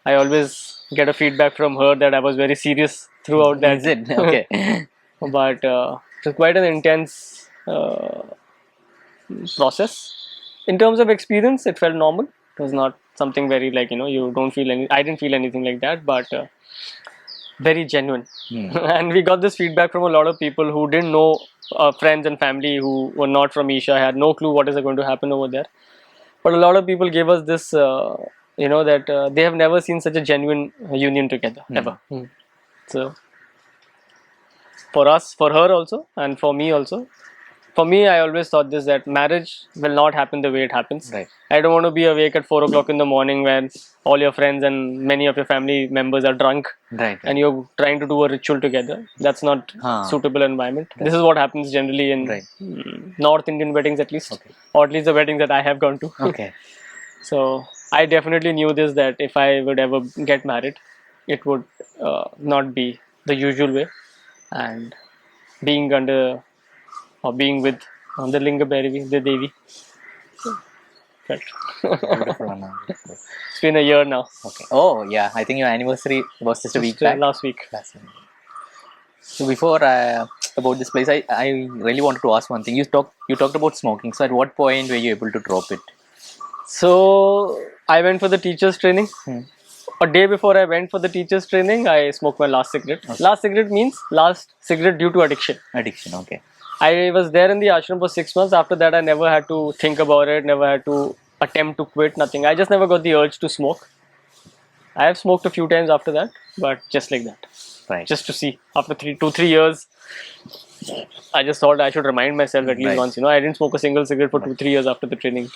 I always get a feedback from her that I was very serious throughout that. Is it? Okay. But it was quite an intense process. In terms of experience, it felt normal. It was not something very like, you don't feel any. I didn't feel anything like that, but very genuine. And we got this feedback from a lot of people who didn't know, friends and family who were not from Isha, had no clue what is going to happen over there. But a lot of people gave us this, that they have never seen such a genuine union together ever. So for us, for her also, and for me also. For me, I always thought this, that marriage will not happen the way it happens. Right. I don't want to be awake at 4 o'clock in the morning when all your friends and many of your family members are drunk, Right. and you're trying to do a ritual together. That's not suitable environment. This is what happens generally in North Indian weddings, at least, or at least the weddings that I have gone to. Okay. So I definitely knew this, that if I would ever get married, it would not be the usual way, and being under or being with the Linga Bhairavi, the Devi. Felt. Beautiful, Anna. It's been a year now. Okay. Oh, yeah. I think your anniversary was just a week back. Last week. So before about this place, I really wanted to ask one thing. You talked about smoking. So at what point were you able to drop it? So I went for the teachers training. A day before I went for the teachers training, I smoked my last cigarette. Okay. Last cigarette means last cigarette due to addiction. Addiction, okay. I was there in the ashram for 6 months. After that, I never had to think about it, never had to attempt to quit, nothing. I just never got the urge to smoke. I have smoked a few times after that, but just like that. Right. Just to see. After 2-3 years, I just thought I should remind myself at least once. I didn't smoke a single cigarette for 2-3 years after the training.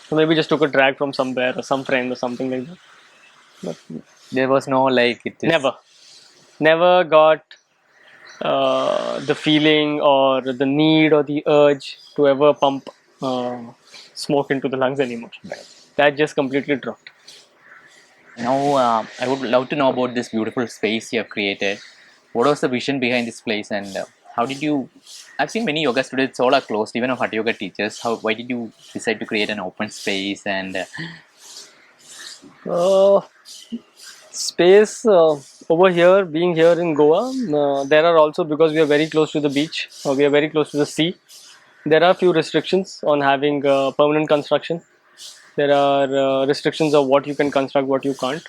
So maybe just took a drag from somewhere or some friend or something like that. But there was no like it is... Never got the feeling or the need or the urge to ever pump smoke into the lungs anymore. Right. That just completely dropped. Now I would love to know about this beautiful space you have created. What was the vision behind this place, and how did you... I've seen many yoga studios, all are closed, even of Hatha Yoga Teachers. Why did you decide to create an open space? And space over here, being here in Goa, there are also, because we are very close to the beach, or we are very close to the sea, there are few restrictions on having permanent construction. There are restrictions of what you can construct, what you can't.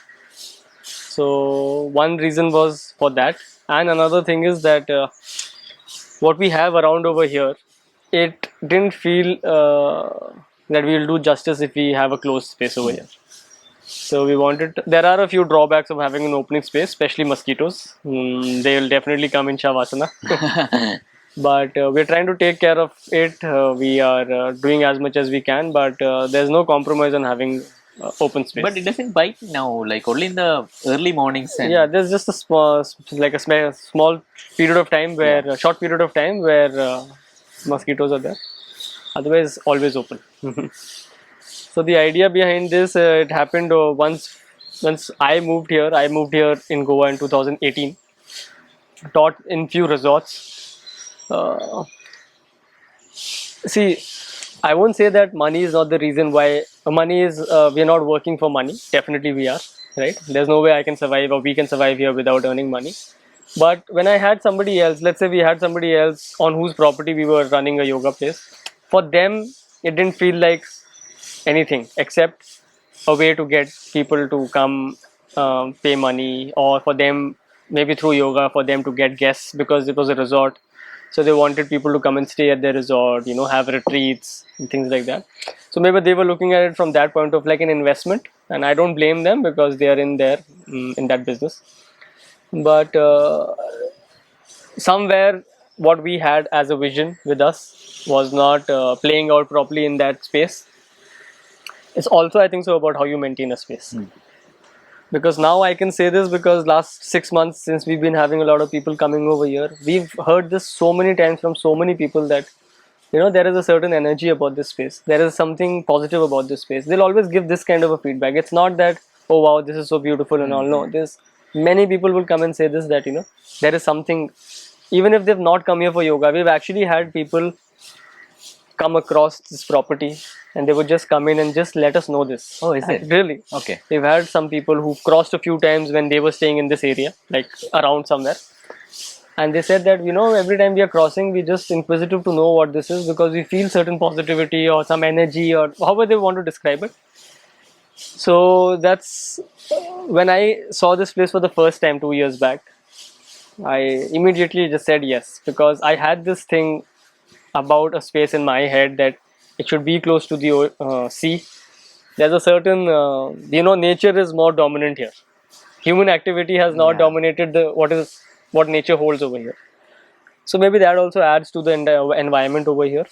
So one reason was for that, and another thing is that what we have around over here, it didn't feel that we will do justice if we have a closed space over here. So we wanted there are a few drawbacks of having an opening space, especially mosquitoes. They will definitely come in Shavasana. But we're trying to take care of it. We are doing as much as we can, but there's no compromise on having open space. But it doesn't bite now, like only in the early mornings. And yeah, there's just a small period of time where a short period of time where mosquitoes are there. Otherwise, always open. So the idea behind this, it happened once I moved here. I moved here in Goa in 2018. Taught in few resorts. See, I won't say that money is not the reason why. Money is, we are not working for money. Definitely we are, right? There's no way I can survive or we can survive here without earning money. But when I had somebody else, let's say we had somebody else on whose property we were running a yoga place, for them it didn't feel like anything except a way to get people to come pay money, or for them maybe through yoga for them to get guests because it was a resort. So they wanted people to come and stay at their resort, have retreats and things like that. So maybe they were looking at it from that point of like an investment, and I don't blame them because they are in there in that business. But somewhere what we had as a vision with us was not playing out properly in that space. It's also, I think so, about how you maintain a space. Because now I can say this because last 6 months since we've been having a lot of people coming over here, we've heard this so many times from so many people that there is a certain energy about this space. There is something positive about this space. They'll always give this kind of a feedback. It's not that, oh wow, this is so beautiful and all. No, there's many people will come and say this, that there is something. Even if they've not come here for yoga, we've actually had people come across this property and they would just come in and just let us know this. Oh, is it? Really? Okay. We've had some people who crossed a few times when they were staying in this area, like around somewhere. And they said that, every time we are crossing, we're just inquisitive to know what this is because we feel certain positivity or some energy or however they want to describe it. So that's when I saw this place for the first time 2 years back. I immediately just said yes because I had this thing about a space in my head that it should be close to the sea. There's a certain, nature is more dominant here. Human activity has not dominated what nature holds over here. So maybe that also adds to the environment over here.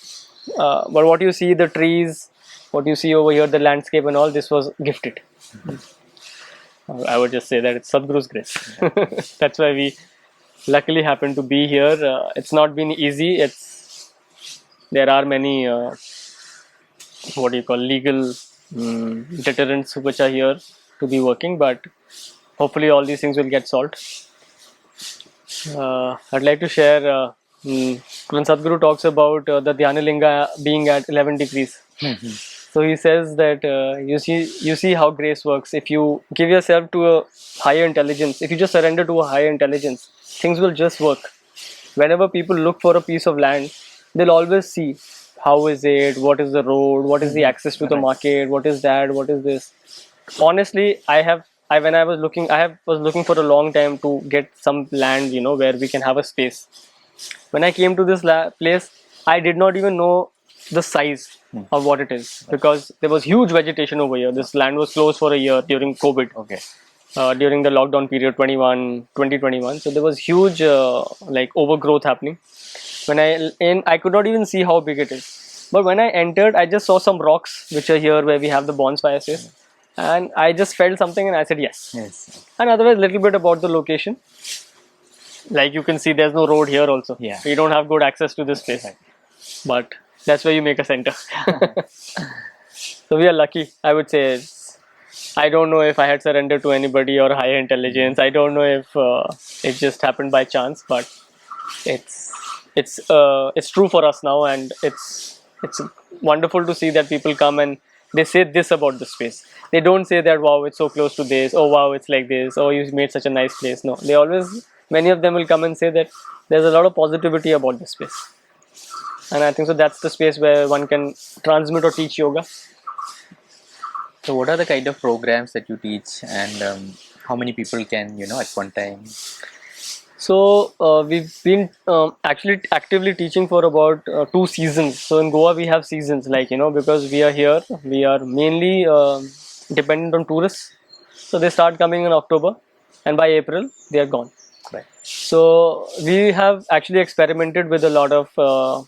But what you see, the trees, what you see over here, the landscape and all, this was gifted. I would just say that it's Sadhguru's grace. That's why we luckily happen to be here. It's not been easy. There are many legal deterrents which are here to be working, but hopefully all these things will get solved. I'd like to share when Sadhguru talks about the Dhyana Linga being at 11 degrees. So he says that you see how grace works. If you give yourself to a higher intelligence, if you just surrender to a higher intelligence, things will just work. Whenever people look for a piece of land, they'll always see how is it, what is the road, what is the access to the market, what is that, what is this. Honestly, I was looking for a long time to get some land, where we can have a space. When I came to this place, I did not even know the size of what it is because there was huge vegetation over here. This land was closed for a year during COVID. Okay. During the lockdown period 2021. So there was huge overgrowth happening. When I could not even see how big it is. But when I entered, I just saw some rocks which are here where we have the bonfire space. And I just felt something and I said yes. And otherwise, little bit about the location. Like you can see, there's no road here also. Yeah. We don't have good access to this place. But that's where you make a center. So we are lucky, I would say. I don't know if I had surrendered to anybody or higher intelligence. I don't know if it just happened by chance, but it's true for us now, and it's wonderful to see that people come and they say this about the space. They don't say that wow, it's so close to this. Oh wow, it's like this. Oh, you made such a nice place. No, many of them will come and say that there's a lot of positivity about this space, and I think so. That's the space where one can transmit or teach yoga. So what are the kind of programs that you teach, and how many people can, at one time? So we've been actually actively teaching for about 2 seasons. So in Goa we have seasons, because we are here, we are mainly dependent on tourists. So they start coming in October, and by April they are gone. Right. So we have actually experimented with a lot of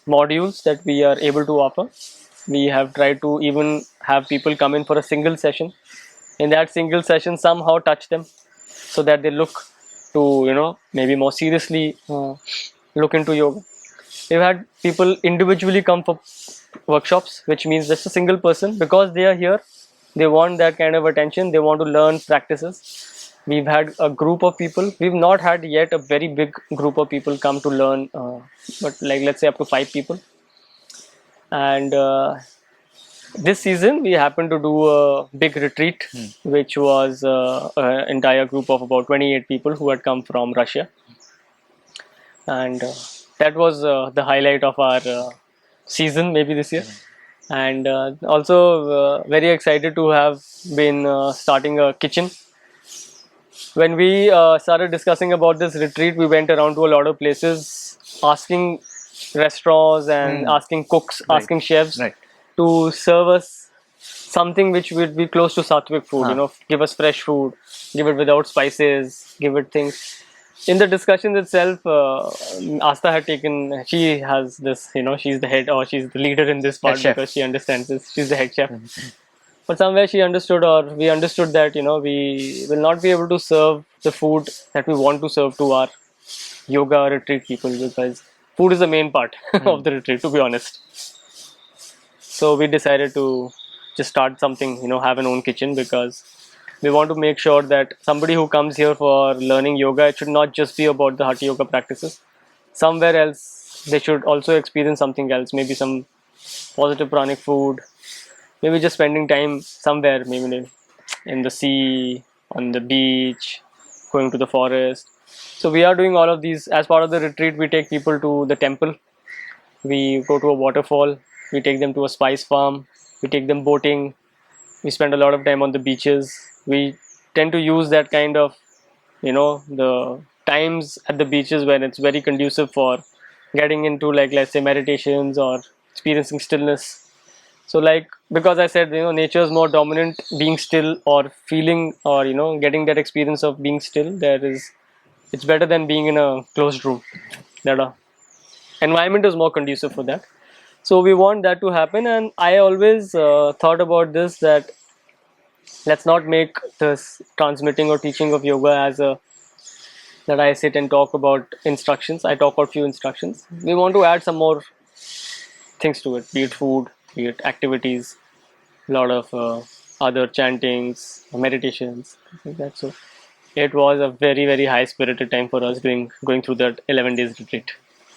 modules that we are able to offer. We have tried to even have people come in for a single session. In that single session, somehow touch them so that they look to, maybe more seriously look into yoga. We've had people individually come for workshops, which means just a single person, because they are here, they want that kind of attention, they want to learn practices. We've had a group of people. We've not had yet a very big group of people come to learn, but let's say up to 5 people. And this season we happened to do a big retreat, which was an entire group of about 28 people who had come from Russia, and that was the highlight of our season maybe this year. And also very excited to have been starting a kitchen. When we started discussing about this retreat, we went around to a lot of places asking restaurants and asking cooks, asking chefs to serve us something which would be close to sattvic food. You know, give us fresh food, give it without spices, give it things. In the discussions itself, Astha had taken. She has this. You know, she's the head or she's the leader in this part because she understands this. She's the head chef. But somewhere she understood, or we understood that we will not be able to serve the food that we want to serve to our yoga retreat people, because food is the main part of the retreat, to be honest. So we decided to just start something, have an own kitchen, because we want to make sure that somebody who comes here for learning yoga, it should not just be about the Hatha Yoga practices. Somewhere else, they should also experience something else, maybe some positive pranic food, maybe just spending time somewhere, maybe in the sea, on the beach, going to the forest. So we are doing all of these. As part of the retreat, we take people to the temple, we go to a waterfall, we take them to a spice farm, we take them boating, we spend a lot of time on the beaches. We tend to use that kind of, the times at the beaches when it's very conducive for getting into, like, let's say, meditations or experiencing stillness. So, like, because I said, nature is more dominant, being still or feeling or, getting that experience of being still, it's better than being in a closed room. That environment is more conducive for that. So we want that to happen, and I always thought about this, that let's not make this transmitting or teaching of yoga as a that I sit and talk about instructions. I talk about few instructions. We want to add some more things to it, be it food, be it activities, a lot of other chantings, meditations, things like that. So it was a very, very high spirited time for us going through that 11 days retreat.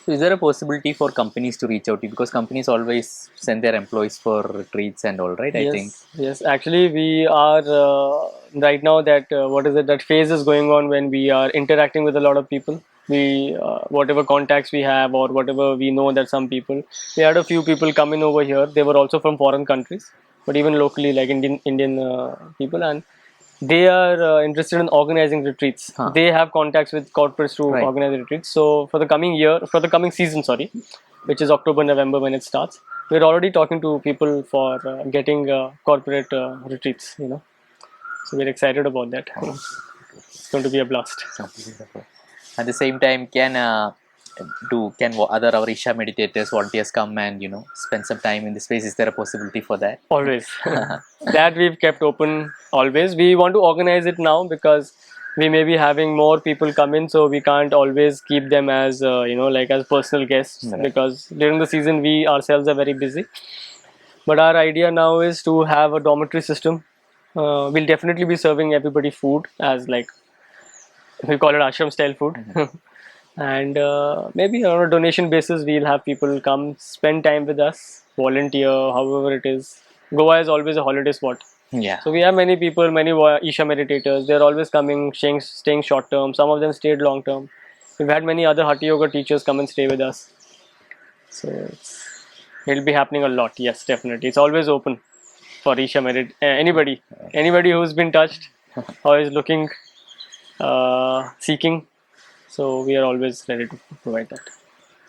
So is there a possibility for companies to reach out to you? Because companies always send their employees for retreats and all, right? Yes, I think. Yes, actually, we are right now that that phase is going on when we are interacting with a lot of people. We whatever contacts we have or whatever we know that some people. We had a few people coming over here. They were also from foreign countries, but even locally, like Indian people, and they are interested in organizing retreats. They have contacts with corporates to organize retreats. So for the coming season, sorry, which is October, November when it starts, we're already talking to people for getting corporate retreats. So we're excited about that. It's going to be a blast. At the same time, can other our Isha meditators, volunteers come and spend some time in this space? Is there a possibility for that? Always. That we've kept open always. We want to organize it now because we may be having more people come in, so we can't always keep them as like as personal guests, because during the season we ourselves are very busy. But our idea now is to have a dormitory system. We'll definitely be serving everybody food, as like we call it ashram style food. And maybe on a donation basis we'll have people come spend time with us, volunteer, however it is. Goa is always a holiday spot. So we have many people, many Isha meditators. They're always coming, staying short term. Some of them stayed long term. We've had many other Hatha Yoga teachers come and stay with us. So it'll be happening a lot. Yes, definitely. It's always open for Isha anybody who's been touched or is looking, seeking. So we are always ready to provide that.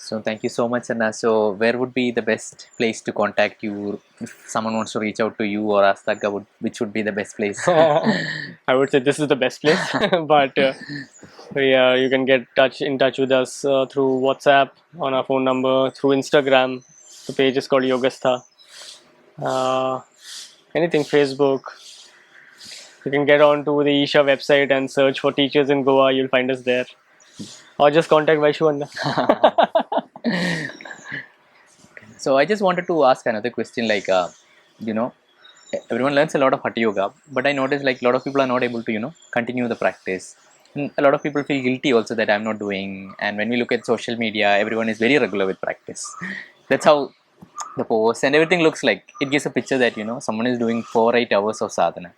So thank you so much, Anna. So where would be the best place to contact you if someone wants to reach out to you or Astha? Which would be the best place? I would say this is the best place, but you can get in touch with us through WhatsApp on our phone number, through Instagram. The page is called Yogasthah. Anything, Facebook. You can get on to the Isha website and search for teachers in Goa. You'll find us there. Or just contact Vaisakh Anna. So I just wanted to ask another question, like, everyone learns a lot of Hatha Yoga, but I noticed like a lot of people are not able to, continue the practice. And a lot of people feel guilty also that I'm not doing. And when we look at social media, everyone is very regular with practice. That's how the posts and everything looks like. It gives a picture that, someone is doing 4-8 hours of sadhana.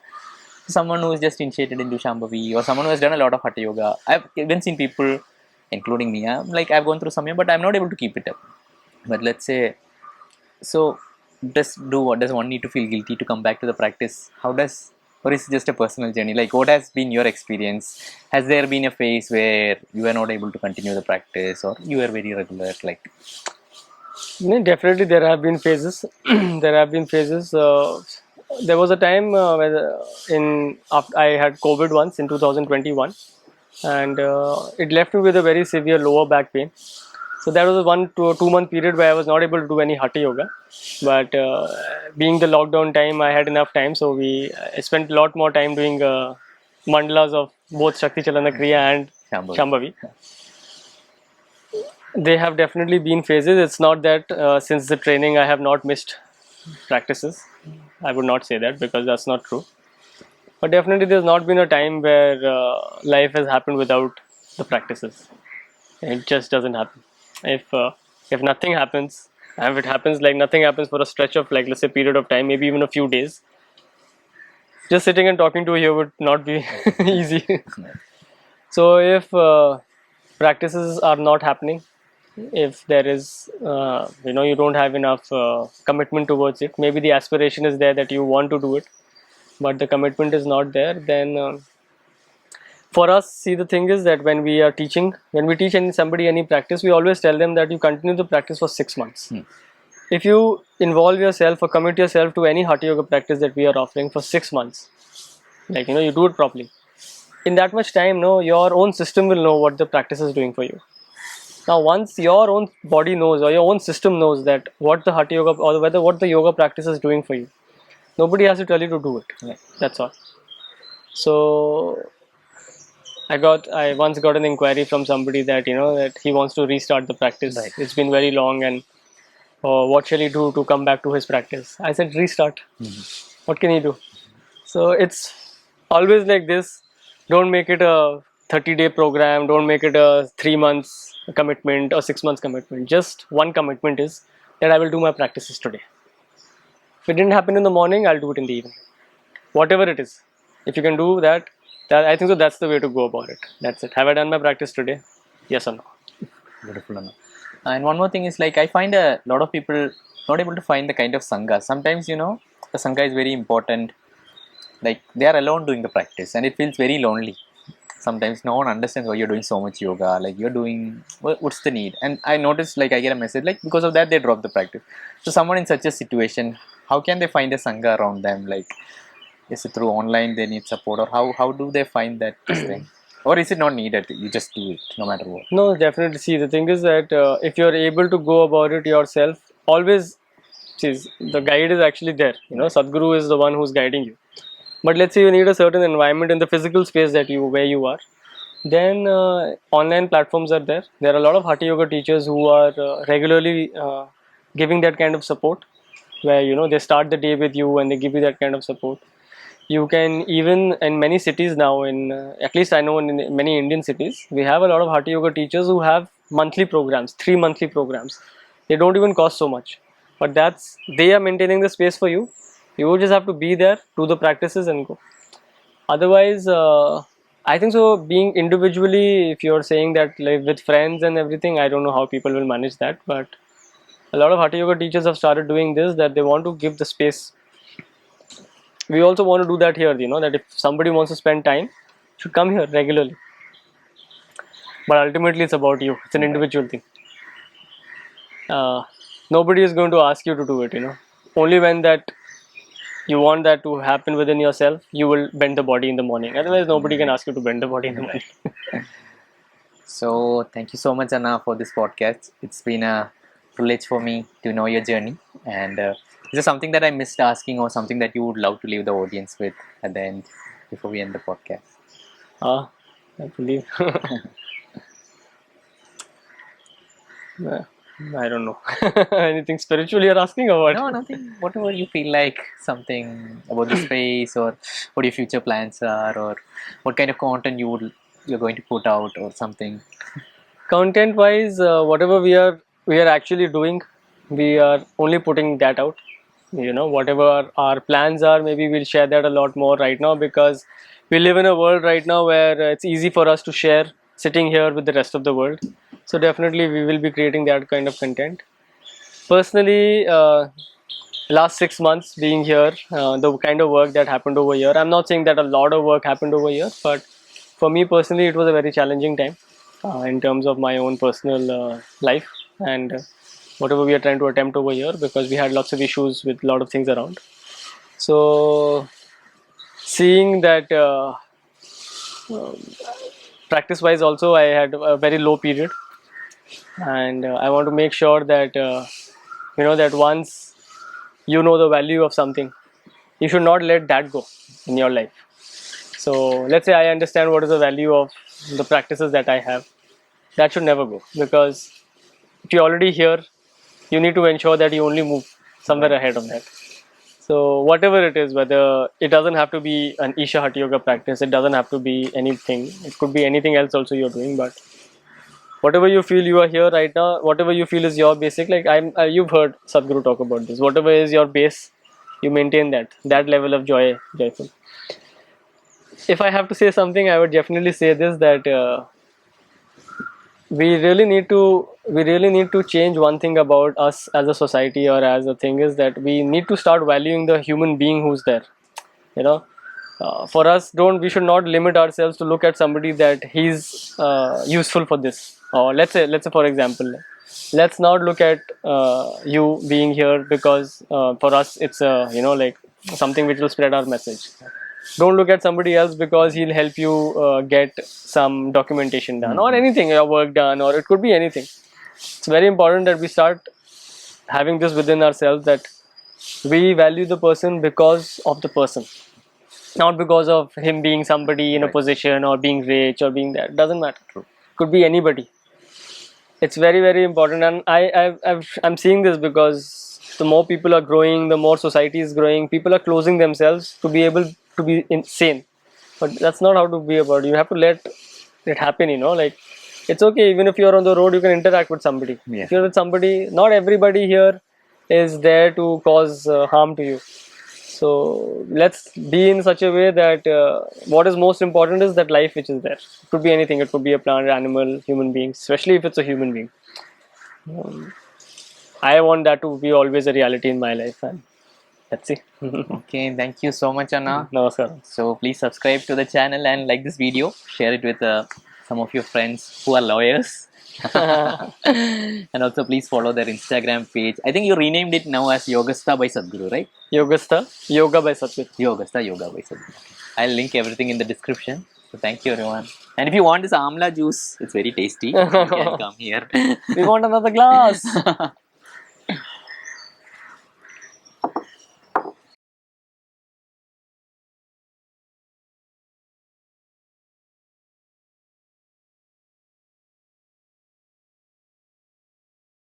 Someone who is just initiated into Shambhavi or someone who has done a lot of Hatha Yoga. I've even seen people, including me, I've gone through Samya, but I'm not able to keep it up. But let's say, so does one need to feel guilty to come back to the practice? Or is it just a personal journey? Like, what has been your experience? Has there been a phase where you were not able to continue the practice, or you were very regular? Like, Definitely, there have been phases. There have been phases. There was a time after I had COVID once in 2021, and it left me with a very severe lower back pain. So that was a 1 to 2 month period where I was not able to do any Hatha Yoga. But being the lockdown time, I had enough time, so I spent a lot more time doing mandalas of both Shakti Chalana Kriya and Shambhavi. They have definitely been phases. It's not that since the training I have not missed practices. I would not say that because that's not true. But definitely there's not been a time where life has happened without the practices. It just doesn't happen. If nothing happens, and if it happens like nothing happens for a stretch of like let's say period of time, maybe even a few days, just sitting and talking to you would not be easy. So if practices are not happening, if there is you don't have enough commitment towards it, maybe the aspiration is there that you want to do it, but the commitment is not there, then for us, see, the thing is that when we teach somebody any practice, we always tell them that you continue the practice for 6 months. If you involve yourself or commit yourself to any Hatha Yoga practice that we are offering for 6 months, like you do it properly, in that much time, your own system will know what the practice is doing for you. Now, once your own body knows or your own system knows that what the Hatha Yoga or whether what the yoga practice is doing for you, nobody has to tell you to do it. Right. That's all. So, I once got an inquiry from somebody that that he wants to restart the practice. Right. It's been very long, and what shall he do to come back to his practice? I said restart. What can he do? So it's always like this. Don't make it a 30-day program. Don't make it a 3 months commitment or 6 months commitment. Just one commitment is that I will do my practices today. If it didn't happen in the morning, I'll do it in the evening. Whatever it is. If you can do that I think so that's the way to go about it. That's it. Have I done my practice today? Yes or no? Beautiful. And one more thing is like I find a lot of people not able to find the kind of sangha. Sometimes the sangha is very important. Like they are alone doing the practice and it feels very lonely. Sometimes no one understands why you're doing so much yoga. Like you're doing, what's the need? And I noticed like I get a message like because of that they drop the practice. So someone in such a situation, how can they find a sangha around them? Like is it through online they need support, or how do they find that thing? Or is it not needed? You just do it no matter what. No, definitely. See, the thing is that if you're able to go about it yourself, always, see, the guide is actually there. Sadguru is the one who's guiding you. But let's say you need a certain environment in the physical space where you are. Then online platforms are there. There are a lot of Hatha Yoga teachers who are regularly giving that kind of support, where they start the day with you and they give you that kind of support. You can even in many cities now, in at least I know in many Indian cities, we have a lot of Hatha Yoga teachers who have monthly programs, 3 monthly programs. They don't even cost so much, but they are maintaining the space for you. You just have to be there, do the practices, and go. Otherwise, I think so. Being individually, if you're saying that like with friends and everything, I don't know how people will manage that. But a lot of Hatha Yoga teachers have started doing this, that they want to give the space. We also want to do that here, that if somebody wants to spend time, should come here regularly. But ultimately, it's about you. It's an individual thing. Nobody is going to ask you to do it, Only when that you want that to happen within yourself, you will bend the body in the morning. Otherwise, nobody can ask you to bend the body in the morning. So thank you so much, Anna, for this podcast. It's been a privilege for me to know your journey. And is there something that I missed asking, or something that you would love to leave the audience with at the end before we end the podcast? I believe. I don't know. Anything spiritual you're asking, or what? No, nothing. Whatever you feel like, something about the space, or what your future plans are, or what kind of content you're going to put out, or something. Content wise, whatever we are actually doing, we are only putting that out. Whatever our plans are, maybe we'll share that a lot more right now, because we live in a world right now where it's easy for us to share sitting here with the rest of the world. So definitely we will be creating that kind of content. Personally, last 6 months being here, the kind of work that happened over here, I'm not saying that a lot of work happened over here, but for me personally it was a very challenging time in terms of my own personal life. And whatever we are trying to attempt over here, because we had lots of issues with a lot of things around. So seeing that practice wise also I had a very low period, and I want to make sure that that once you know the value of something, you should not let that go in your life. So let's say I understand what is the value of the practices that I have. That should never go, because if you're already here, you need to ensure that you only move somewhere ahead of that. So whatever it is, whether it doesn't have to be an Isha Hatha Yoga practice, it doesn't have to be anything. It could be anything else also you're doing, but whatever you feel you are here right now, whatever you feel is your basic. Like you've heard Sadhguru talk about this. Whatever is your base, you maintain that level of joyful. If I have to say something, I would definitely say this, that we really need to change one thing about us as a society or as a thing, is that we need to start valuing the human being who's there. For us, we should not limit ourselves to look at somebody that he's useful for this, or let's say for example, let's not look at you being here because for us it's like something which will spread our message. Don't look at somebody else because he'll help you get some documentation done, or anything, your work done, or it could be anything. It's very important that we start having this within ourselves, that we value the person because of the person, not because of him being somebody in a position or being rich or being that. Doesn't matter. Could be anybody. It's very, very important, and I'm seeing this because the more people are growing, the more society is growing. People are closing themselves to be able to be insane, but that's not how to be about. You have to let it happen. Like, it's okay even if you're on the road, you can interact with somebody. Yeah. If you're with somebody, not everybody here is there to cause harm to you. So let's be in such a way that what is most important is that life which is there. It could be anything. It could be a plant, animal, human being. Especially if it's a human being. I want that to be always a reality in my life, and let's see. Okay, thank you so much, Anna. Namaskaram. So please subscribe to the channel and like this video. Share it with some of your friends who are lawyers. And also please follow their Instagram page. I think you renamed it now as Yogasthah by Sadhguru, right? Yogasthah, Yoga by Sabu. Yogasthah Yoga by Sadhguru. I'll link everything in the description. So thank you everyone. And if you want this amla juice, it's very tasty. You can come here. We want another glass.